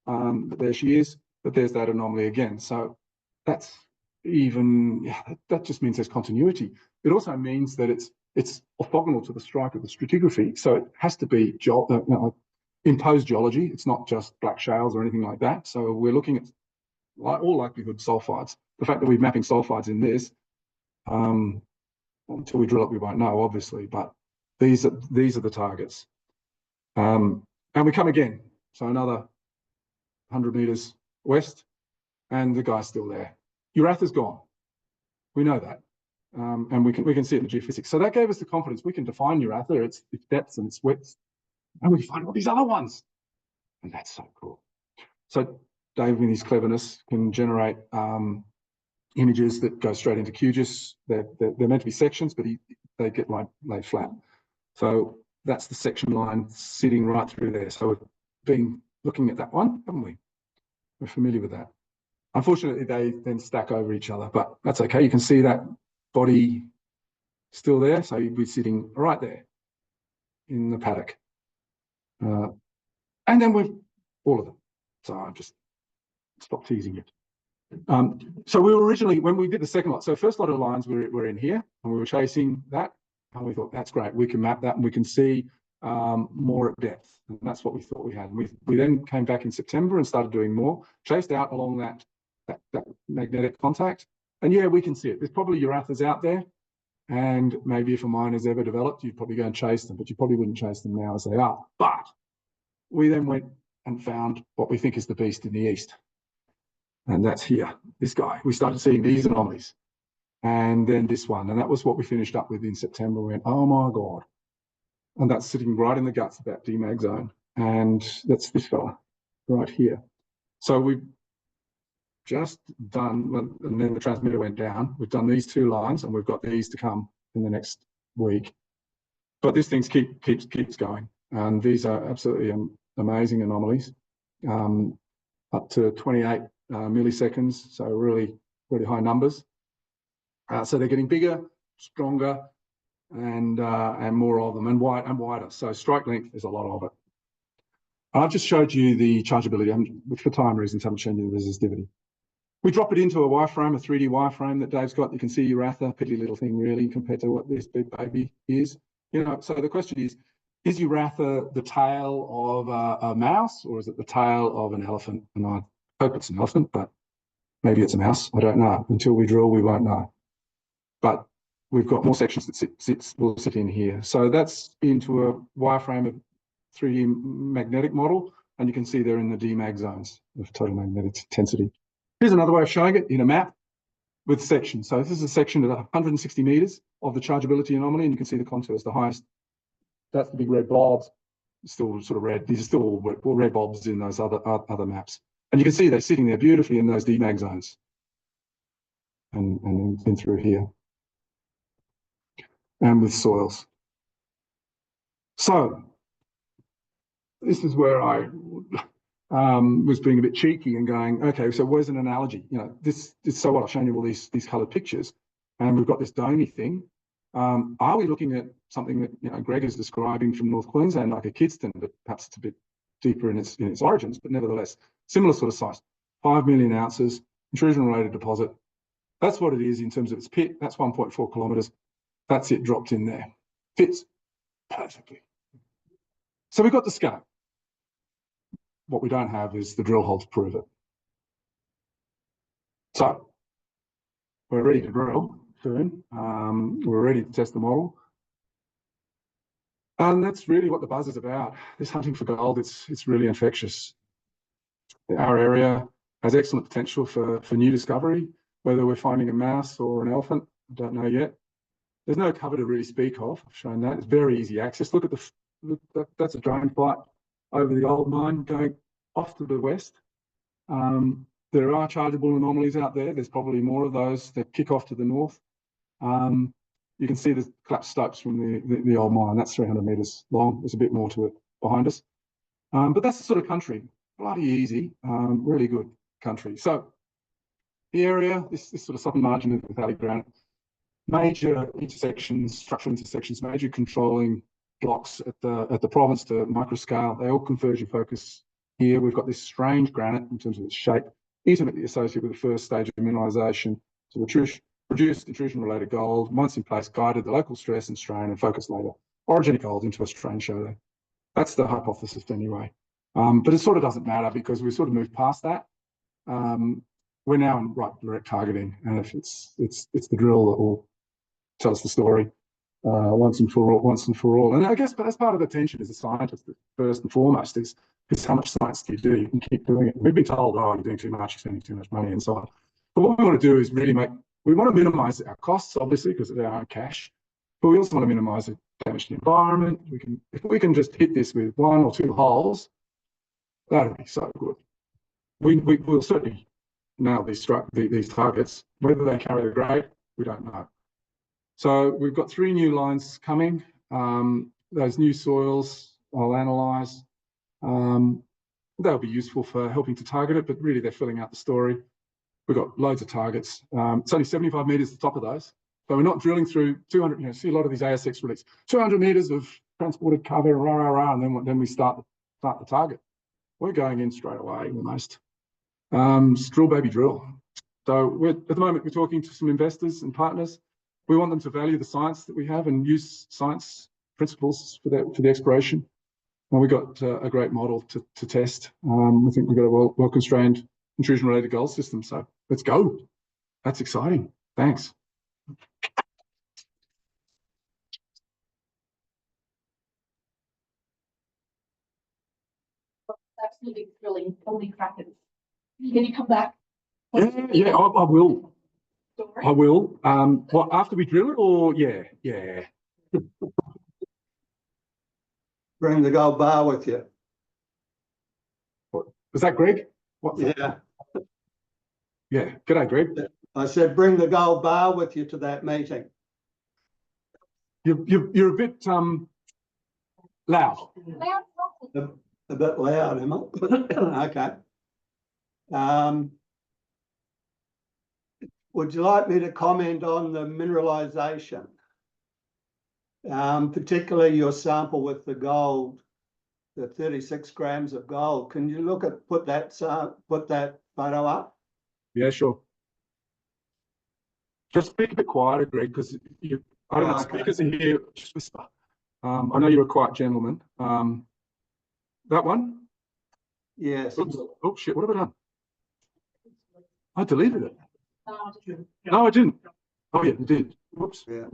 but there she is. But there's that anomaly again. So that's that just means there's continuity. It also means that it's orthogonal to the strike of the stratigraphy. So it has to be imposed geology. It's not just black shales or anything like that. So we're looking at all likelihood sulfides. The fact that we're mapping sulfides in this, until we drill it, we won't know, obviously. But these are the targets. And we come again. So another 100 metres west, and the guy's still there. Uratha's gone. We know that. And we can see it in the geophysics. So that gave us the confidence. We can define Uratha, its depths and its widths, and we can find all these other ones. And that's so cool. So Dave, with his cleverness, can generate images that go straight into QGIS. They're meant to be sections, but they get laid flat. So that's the section line sitting right through there. So we've been looking at that one, haven't we? We're familiar with that. Unfortunately, they then stack over each other, but that's okay. You can see that body still there. So you'd be sitting right there in the paddock. And then we've all of them. So I'm just Stop teasing it. So we were originally, when we did the second lot, so first lot of lines were in here, and we were chasing that, and we thought, that's great, we can map that and we can see more at depth, and that's what we thought we had. And we then came back in September and started doing more, chased out along that magnetic contact, and yeah, we can see it. There's probably Urathas out there, and maybe if a mine has ever developed, you'd probably go and chase them, but you probably wouldn't chase them now as they are. But we then went and found what we think is the beast in the east. And that's here, this guy. We started seeing these anomalies. And then this one. And that was what we finished up with in September. We went, oh my God. And that's sitting right in the guts of that DMAG zone. And that's this fella right here. So we've just done, and then the transmitter went down. We've done these two lines, and we've got these to come in the next week. But this thing keeps going. And these are absolutely amazing anomalies. Up to 28 milliseconds, so really high numbers. So they're getting bigger, stronger, and more of them, and wider. So strike length, there's a lot of it. I've just showed you the chargeability, which for time reasons haven't shown you the resistivity. We drop it into a wireframe, a 3D wireframe that Dave's got. You can see Uratha, piddly little thing really, compared to what this big baby is. You know, so the question is Uratha the tail of a mouse, or is it the tail of an elephant? And I hope it's an elephant, but maybe it's a mouse. I don't know. Until we drill, we won't know. But we've got more sections that will sit in here. So that's into a wireframe of 3D magnetic model, and you can see they're in the DMAG zones of total magnetic intensity. Here's another way of showing it in a map with sections. So this is a section at 160 meters of the chargeability anomaly, and you can see the contours, the highest. That's the big red blobs, still sort of red. These are still all red blobs in those other maps. And you can see they're sitting there beautifully in those DMAG zones. And then through here. And with soils. So this is where I was being a bit cheeky and going, okay, so where's an analogy? You know, this so what? I've shown you all these coloured pictures, and we've got this domey thing. Are we looking at something that Greg is describing from North Queensland, like a Kidston, but perhaps it's a bit deeper in its origins, but nevertheless similar sort of size, 5 million ounces, intrusion-related deposit. That's what it is in terms of its pit. That's 1.4 kilometres. That's it dropped in there. Fits perfectly. So we've got the scale. What we don't have is the drill hole to prove it. So we're ready to drill soon. We're ready to test the model. And that's really what the buzz is about. This hunting for gold, it's really infectious. Our area has excellent potential for new discovery, whether we're finding a mouse or an elephant, I don't know yet. There's no cover to really speak of. I've shown that. It's very easy access. Look at that's a drone flight over the old mine going off to the west. There are chargeable anomalies out there. There's probably more of those that kick off to the north. You can see the collapsed stopes from the old mine. That's 300 metres long. There's a bit more to it behind us. But that's the sort of country. Bloody easy. Really good country. So the area, this sort of southern margin of the valley granite, major intersections, structural intersections, major controlling blocks at the province to micro scale. They all converge in focus here. We've got this strange granite in terms of its shape, intimately associated with the first stage of mineralisation. So produced intrusion-related gold, once in place, guided the local stress and strain and focused later orogenic gold into a strain show there. That's the hypothesis anyway. But it sort of doesn't matter because we sort of moved past that. We're now in direct targeting, and if it's the drill that will tell us the story once and for all. And I guess, but that's part of the tension as a scientist. First and foremost is how much science do you do? You can keep doing it. We've been told, oh, you're doing too much, you're spending too much money, and so on. But what we want to do is really we want to minimise our costs, obviously, because they are cash. But we also want to minimise the damage to the environment. If we can just hit this with 1 or 2 holes, that'll be so good. We'll certainly nail these targets. Whether they carry the grade, we don't know. So we've got 3 new lines coming. Those new soils I'll analyse. They'll be useful for helping to target it, but really they're filling out the story. We've got loads of targets. It's only 75 metres at the top of those. So we're not drilling through 200, see a lot of these ASX release, 200 metres of transported cover, and then we start the target. We're going in straight away almost. Drill, baby, drill. So at the moment, we're talking to some investors and partners. We want them to value the science that we have and use science principles for the exploration. And we got a great model to test. I think we've got a well-constrained intrusion-related gold system. So let's go. That's exciting. Thanks. Absolutely thrilling. Holy crackers. Can you come back? Yeah, I will. Story? I will. Well, after we drill it, or yeah. Bring the gold bar with you. Was that Greg? What? Yeah. Yeah. G'day, Greg. I said, bring the gold bar with you to that meeting. You're a bit loud. A bit loud, am I? Okay. Would you like me to comment on the mineralisation? Particularly your sample with the gold, the 36 grams of gold. Can you put that photo up? Yeah, sure. Just speak a bit quieter, Greg, because I don't know, speakers in here, just whisper. I know you're a quiet gentleman. That one? Yes. Oops. Oh, shit, what have I done? I deleted it. No, I didn't. Oh, yeah, you did. Whoops. Yeah.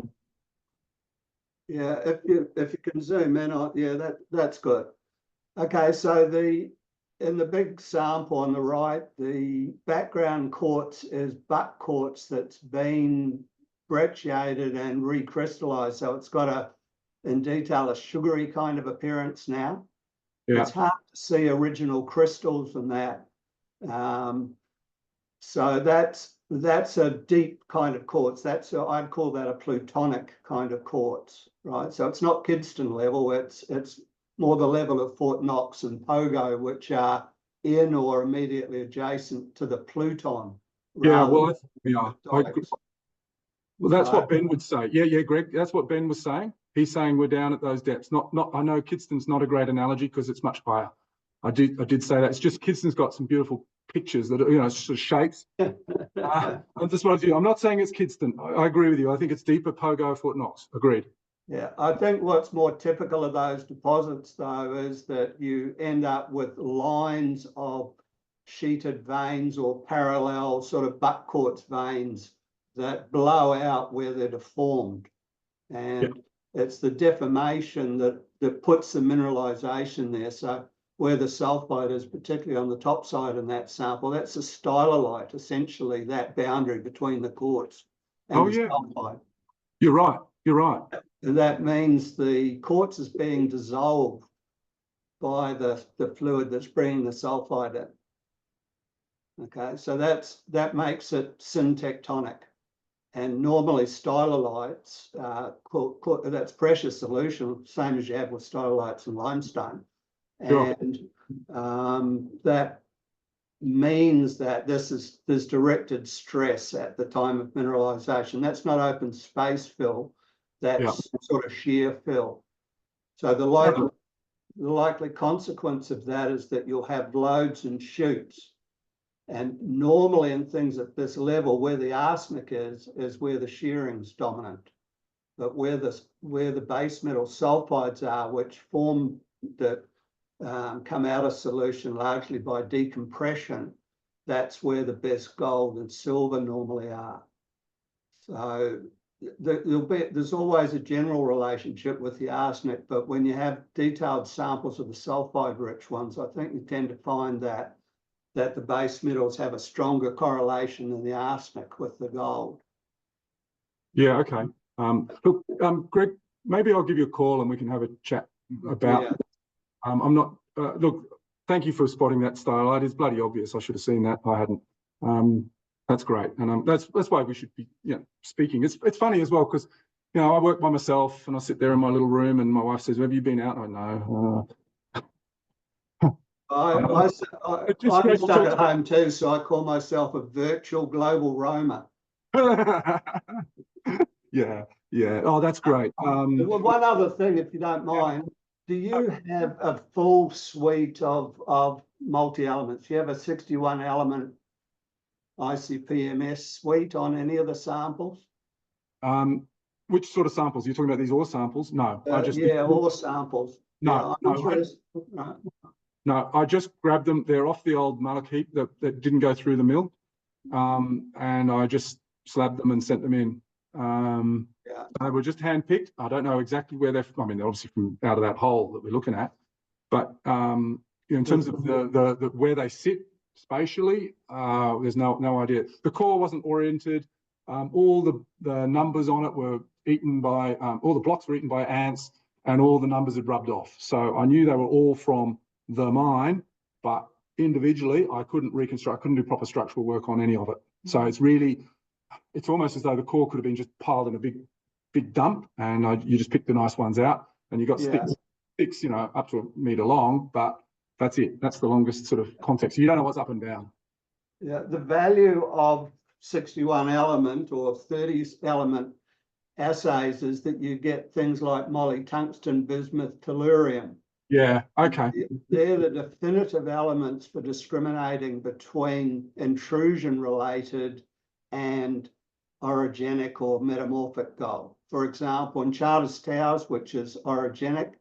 Yeah, if you can zoom in on, yeah, that's good. Okay, so in the big sample on the right, the background quartz is buck quartz that's been brecciated and recrystallized. So it's got in detail, a sugary kind of appearance now. Yeah. It's hard to see original crystals in that. So that's a deep kind of quartz. I'd call that a plutonic kind of quartz, right? So it's not Kidston level. It's more the level of Fort Knox and Pogo, which are in or immediately adjacent to the Pluton. Yeah, well, that's what Ben would say. Yeah, Greg, that's what Ben was saying. He's saying we're down at those depths. I know Kidston's not a great analogy because it's much higher. I did say that. It's just Kidston's got some beautiful pictures that are, sort of shapes. I'm just what I'm not saying it's Kidston. I agree with you. I think it's deeper Pogo, Fort Knox. Agreed. Yeah, I think what's more typical of those deposits, though, is that you end up with lines of sheeted veins or parallel sort of buck quartz veins that blow out where they're deformed. And it's the deformation that puts the mineralization there. So where the sulfide is, particularly on the top side in that sample, that's a stylolite, essentially that boundary between the quartz and the sulfide. You're right. And that means the quartz is being dissolved by the fluid that's bringing the sulfide in. Okay, so that makes it syntectonic. And normally stylolites, that's precious solution, same as you have with stylolites and limestone. Sure. And that means that there's directed stress at the time of mineralization. That's not open space fill, that's sort of shear fill. So the likely consequence of that is that you'll have loads and shoots. And normally in things at this level, where the arsenic is where the shearing's dominant. But where the base metal sulfides are, which form that come out of solution largely by decompression, that's where the best gold and silver normally are. So there's always a general relationship with the arsenic, but when you have detailed samples of the sulfide-rich ones, I think you tend to find that the base metals have a stronger correlation than the arsenic with the gold. Yeah, okay. Look, Greg, maybe I'll give you a call and we can have a chat about. Yeah. I'm not. Look, thank you for spotting that stylolite. It's bloody obvious. I should have seen that. I hadn't. That's great, and that's why we should be, speaking. It's funny as well because, I work by myself and I sit there in my little room and my wife says, "Have you been out?" I know. I'm stuck at home too, so I call myself a virtual global roamer. Yeah. Oh, that's great. One other thing, if you don't mind, do you have a full suite of multi-elements. You have a 61 element ICP-MS suite on any of the samples? Which sort of samples? You're talking about these ore samples? No, Yeah, ore samples. No, Yeah, no, I just grabbed them. They're off the old mullock heap that didn't go through the mill. And I just slabbed them and sent them in. Yeah. They were just hand-picked. I don't know exactly where they're from. I mean, they're obviously from out of that hole that we're looking at. But in terms of the where they sit spatially, there's no idea. The core wasn't oriented. All the numbers on it were eaten by, all the blocks were eaten by ants, and all the numbers had rubbed off. So I knew they were all from the mine, but individually I couldn't reconstruct, I couldn't do proper structural work on any of it. So it's almost as though the core could have been just piled in a big dump, and you just pick the nice ones out, and you got sticks, up to a metre long, but that's it. That's the longest sort of context. You don't know what's up and down. Yeah, the value of 61 element or 30 element assays is that you get things like moly, tungsten, bismuth, tellurium. Yeah, okay. They're the definitive elements for discriminating between intrusion-related and orogenic or metamorphic gold. For example, in Charters Towers, which is orogenic,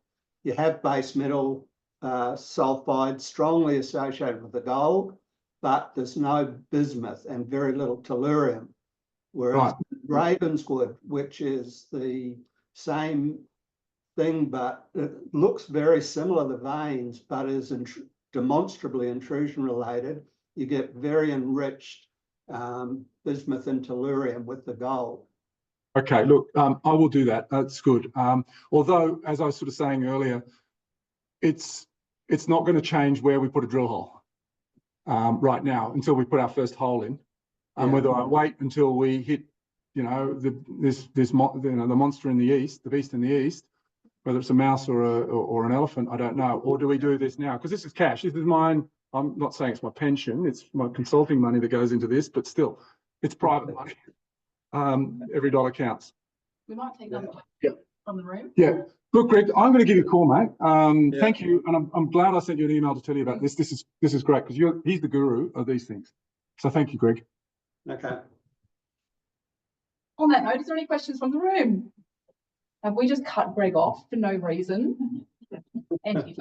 you have base metal sulfide strongly associated with the gold, but there's no bismuth and very little tellurium. Whereas Ravenswood, which is the same thing, but it looks very similar, the veins, but is demonstrably intrusion related, you get very enriched bismuth and tellurium with the gold. Okay, look, I will do that. That's good. Although, as I was sort of saying earlier, it's not going to change where we put a drill hole right now until we put our first hole in. Whether I wait until we hit, the monster in the east, the beast in the east, whether it's a mouse or an elephant, I don't know. Or do we do this now? Because this is cash. This is mine. I'm not saying it's my pension. It's my consulting money that goes into this, but still, it's private money. Every dollar counts. We might take number from the room. Yeah. Look, Greg, I'm going to give you a call, mate. Thank you, and I'm glad I sent you an email to tell you about this. This is great because he's the guru of these things. So thank you, Greg. Okay. On that note, is there any questions from the room? Have we just cut Greg off for no reason? I'm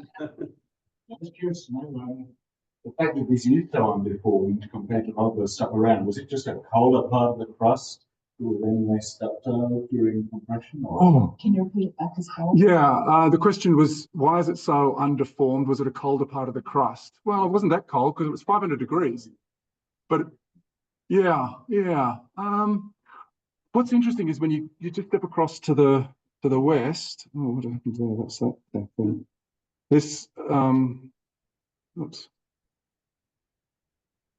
just curious to know, the fact that this is so underformed compared to other stuff around, was it just a colder part of the crust that was then messed up during compression? Or? Can you repeat that as well? Yeah, the question was, why is it so underformed? Was it a colder part of the crust? Well, it wasn't that cold because it was 500 degrees. But yeah. What's interesting is when you just step across to the west. Oh, what happened there? That's that thing. This oops.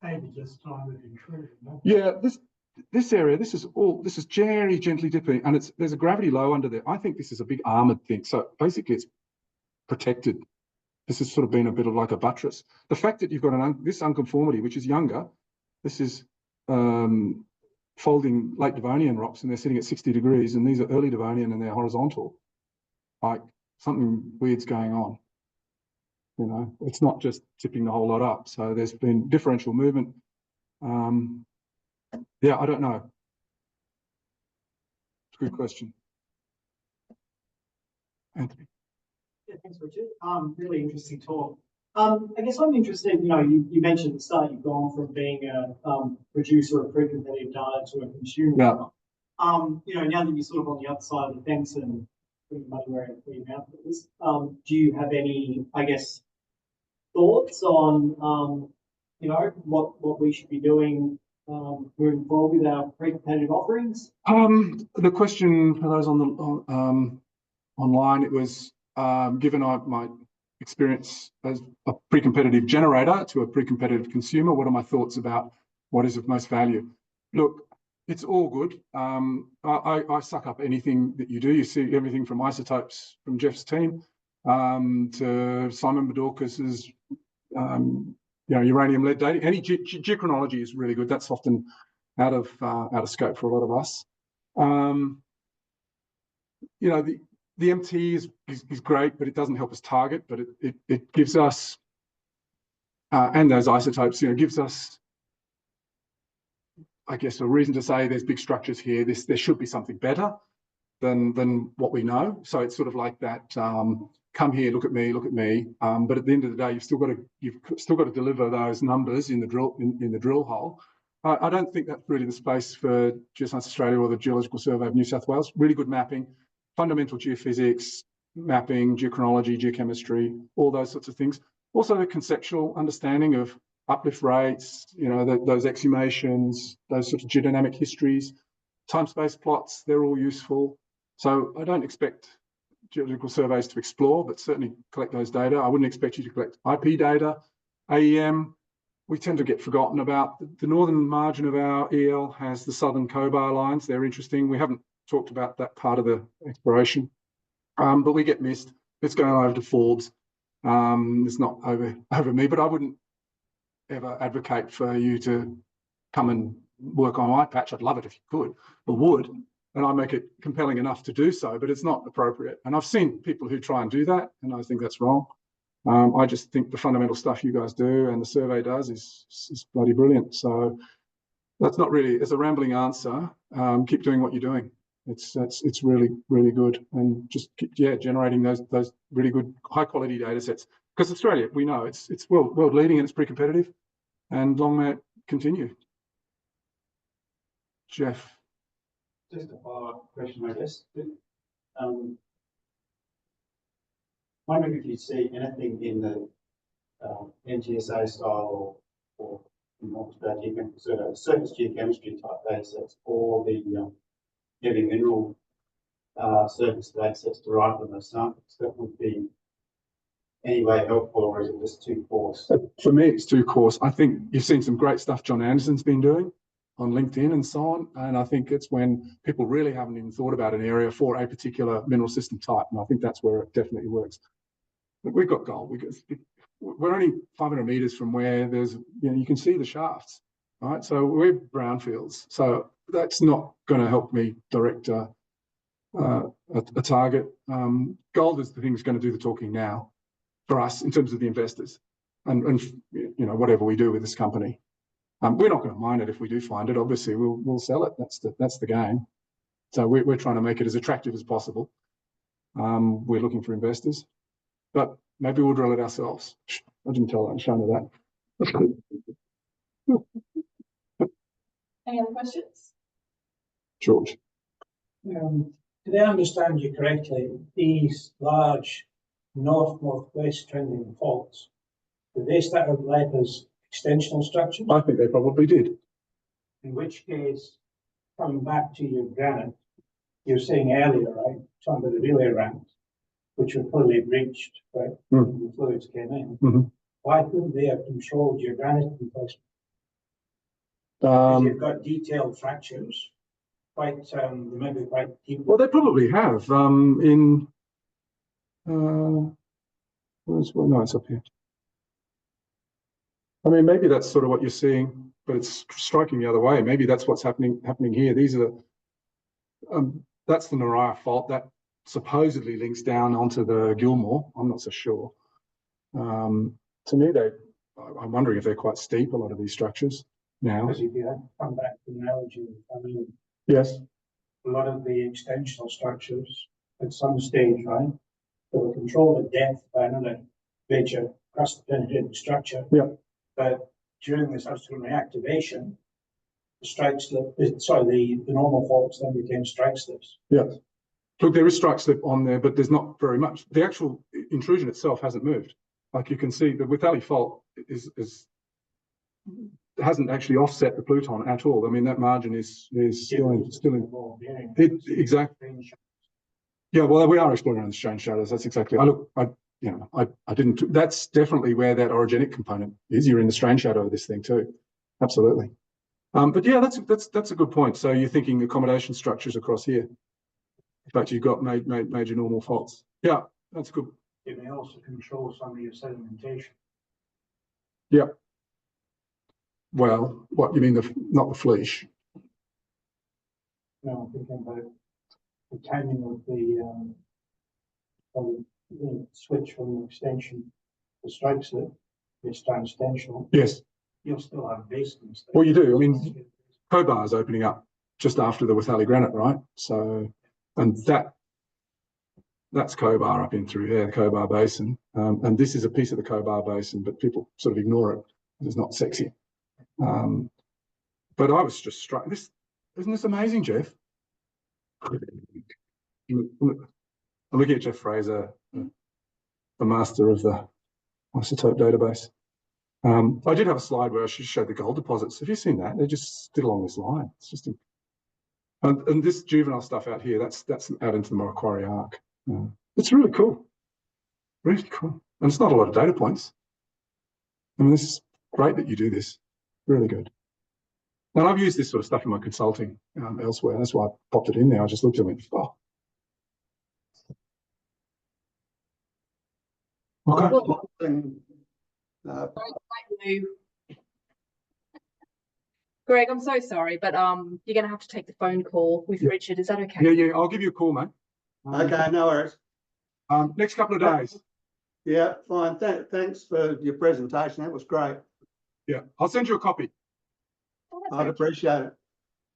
Maybe just time of intrusion. Yeah, this area, this is very gently dipping, and there's a gravity low under there. I think this is a big armored thing. So basically it's protected. This has sort of been a bit of like a buttress. The fact that you've got this unconformity, which is younger, this is folding late Devonian rocks, and they're sitting at 60 degrees, and these are early Devonian and they're horizontal. Like something weird's going on. It's not just tipping the whole lot up. So there's been differential movement. Yeah, I don't know. It's a good question. Anthony. Yeah, thanks, Richard. Really interesting talk. I guess I'm interested, you mentioned at the start you've gone from being a producer of pre-competitive data to a consumer. Yeah. Now that you're sort of on the other side of the fence and putting money where your mouth is, do you have any, I guess, thoughts on, what we should be doing moving forward with our pre-competitive offerings? The question for those on online, it was given my experience as a pre-competitive generator to a pre-competitive consumer, what are my thoughts about what is of most value? Look, it's all good. I suck up anything that you do. You see everything from isotopes from Jeff's team to Simon Bedorkas's uranium lead dating. Any geochronology is really good. That's often out of scope for a lot of us. The MT is great, but it doesn't help us target. But it gives us and those isotopes, gives us, I guess, a reason to say there's big structures here. There should be something better than what we know. So it's sort of like that. Come here, look at me. But at the end of the day, you've still got to deliver those numbers in the drill hole. I don't think that's really the space for Geoscience Australia or the Geological Survey of New South Wales. Really good mapping, fundamental geophysics, mapping, geochronology, geochemistry, all those sorts of things. Also the conceptual understanding of uplift rates, those exhumations, those sort of geodynamic histories, time-space plots, they're all useful. So I don't expect geological surveys to explore, but certainly collect those data. I wouldn't expect you to collect IP data, AEM. We tend to get forgotten about. The northern margin of our EL has the southern Cobar lines. They're interesting. We haven't talked about that part of the exploration, but we get missed. It's going over to Forbes. It's not over me, but I wouldn't ever advocate for you to come and work on my patch. I'd love it if you could, or would, and I make it compelling enough to do so, but it's not appropriate. And I've seen people who try and do that, and I think that's wrong. I just think the fundamental stuff you guys do and the survey does is bloody brilliant. So that's not really, it's a rambling answer. Keep doing what you're doing. It's really, really good. And just keep, generating those really good high quality data sets. Because Australia, we know it's world leading and it's pretty competitive, and long may it continue. Jeff. Just a follow-up question, I guess. Wondering if you see anything in the NGSA style or surface geochemistry type data sets, or the heavy mineral surface data sets derived from those samples that would be any way helpful, or is it just too coarse? For me, it's too coarse. I think you've seen some great stuff John Anderson's been doing on LinkedIn and so on. And I think it's when people really haven't even thought about an area for a particular mineral system type. And I think that's where it definitely works. But we've got gold. We're only 500 meters from where there's, you can see the shafts, right? So we're brownfields. So that's not going to help me direct a target. Gold is the thing that's going to do the talking now for us in terms of the investors and whatever we do with this company. We're not going to mine it if we do find it. Obviously, we'll sell it. That's the game. So we're trying to make it as attractive as possible. We're looking for investors, but maybe we'll drill it ourselves. I didn't tell Shona that. Any other questions? George. Did I understand you correctly? These large north-northwest trending faults, did they start out life as extensional structures? I think they probably did. In which case, coming back to your granite, you were saying earlier, right, talking about the relay ramps, which were fully breached, right, when the fluids came in. Why couldn't they have controlled your granite replacement? Because you've got detailed fractures, maybe quite deep. Well, they probably have. No, it's up here. I mean, maybe that's sort of what you're seeing, but it's striking the other way. Maybe that's what's happening here. These are that's the Naraya fault that supposedly links down onto the Gilmore. I'm not so sure. To me, I'm wondering if they're quite steep, a lot of these structures now. Because if you come back to the analogy, I mean, yes, a lot of the extensional structures at some stage, right, they were controlled at depth by another major crust-penetrating structure. Yeah. But during the subsequent reactivation, the strike slip, the normal faults then became strike slips. Yes. Look, there is strike slip on there, but there's not very much. The actual intrusion itself hasn't moved. Like you can see, the Withali fault hasn't actually offset the Pluton at all. I mean, that margin is still in exactly. Yeah, well, we are exploring on the strange shadows. That's exactly. I didn't. That's definitely where that orogenic component is. You're in the strange shadow of this thing too. Absolutely. But yeah, that's a good point. So you're thinking accommodation structures across here, but you've got major normal faults. Yeah, that's good. It may also control some of your sedimentation. Yeah. Well, what you mean? Not the fleece? No, I'm thinking about the timing of the switch from the extension to strike slip. it's tangential, Yes, you'll still have basements. well, you do. I mean, Cobar is opening up just after the Withally Granite, right? So, and that's Cobar up in through here, the Cobar Basin. And this is a piece of the Cobar Basin, but people sort of ignore it. It's not sexy. But I was just struck. Isn't this amazing, Jeff? I'm looking at Jeff Fraser, the master of the isotope database. I did have a slide where I showed the gold deposits. Have you seen that? They're just still along this line. It's just, and this juvenile stuff out here, that's out into the Macquarie Arc. It's really cool. Really cool. And it's not a lot of data points. I mean, this is great that you do this. Really good. And I've used this sort of stuff in my consulting elsewhere. That's why I popped it in there. I just looked at it and went, oh. Okay. Greg, I'm so sorry, but you're going to have to take the phone call with Richard. Is that okay? Yeah, I'll give you a call, mate. Okay, no worries. Next couple of days. Yeah, fine. Thanks for your presentation. That was great. Yeah, I'll send you a copy. Oh, that's I'd great. appreciate it.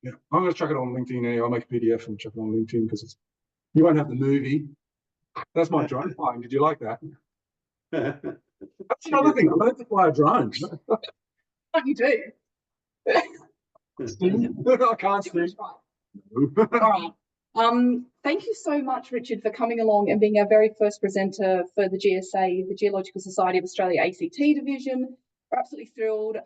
Yeah, I'm going to chuck it on LinkedIn anyway. I'll make a PDF and chuck it on LinkedIn because you won't have the movie. That's my drone flying. Did you like that? That's another thing. I learned to fly a drone. What you do? I can't see. All right. Thank you so much, Richard, for coming along and being our very first presenter for the GSA, the Geological Society of Australia ACT division. We're absolutely thrilled.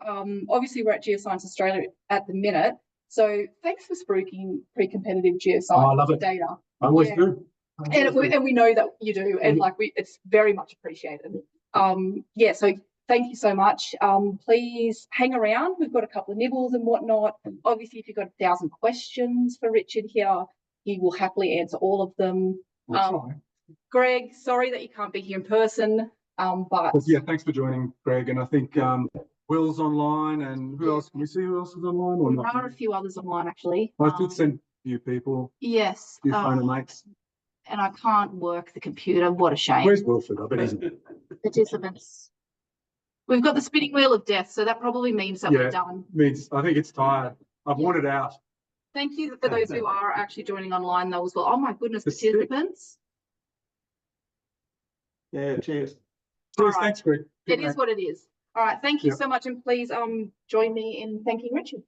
Obviously, we're at Geoscience Australia at the minute. So thanks for spruiking pre-competitive geoscience data. I always do. And we know that you do, and it's very much appreciated. Yeah, so thank you so much. Please hang around. We've got a couple of nibbles and whatnot. Obviously, if you've got 1,000 questions for Richard here, he will happily answer all of them. Greg, sorry that you can't be here in person, but yeah, thanks for joining, Greg. And I think Will's online, and who else? Can we see who else is online? Or there are a few others online actually. I did send a few people, Yes, a few phone mates. and I can't work the computer. What a shame. Where's Wilford? I bet he's. Participants. We've got the spinning wheel of death, so that probably means that we're done. Means I think it's tired. I've worn it out. Thank you for those who are actually joining online though as well. Oh my goodness, participants. Yeah, cheers. Cheers, thanks, Greg. It is what it is. All right, thank you so much, and please join me in thanking Richard.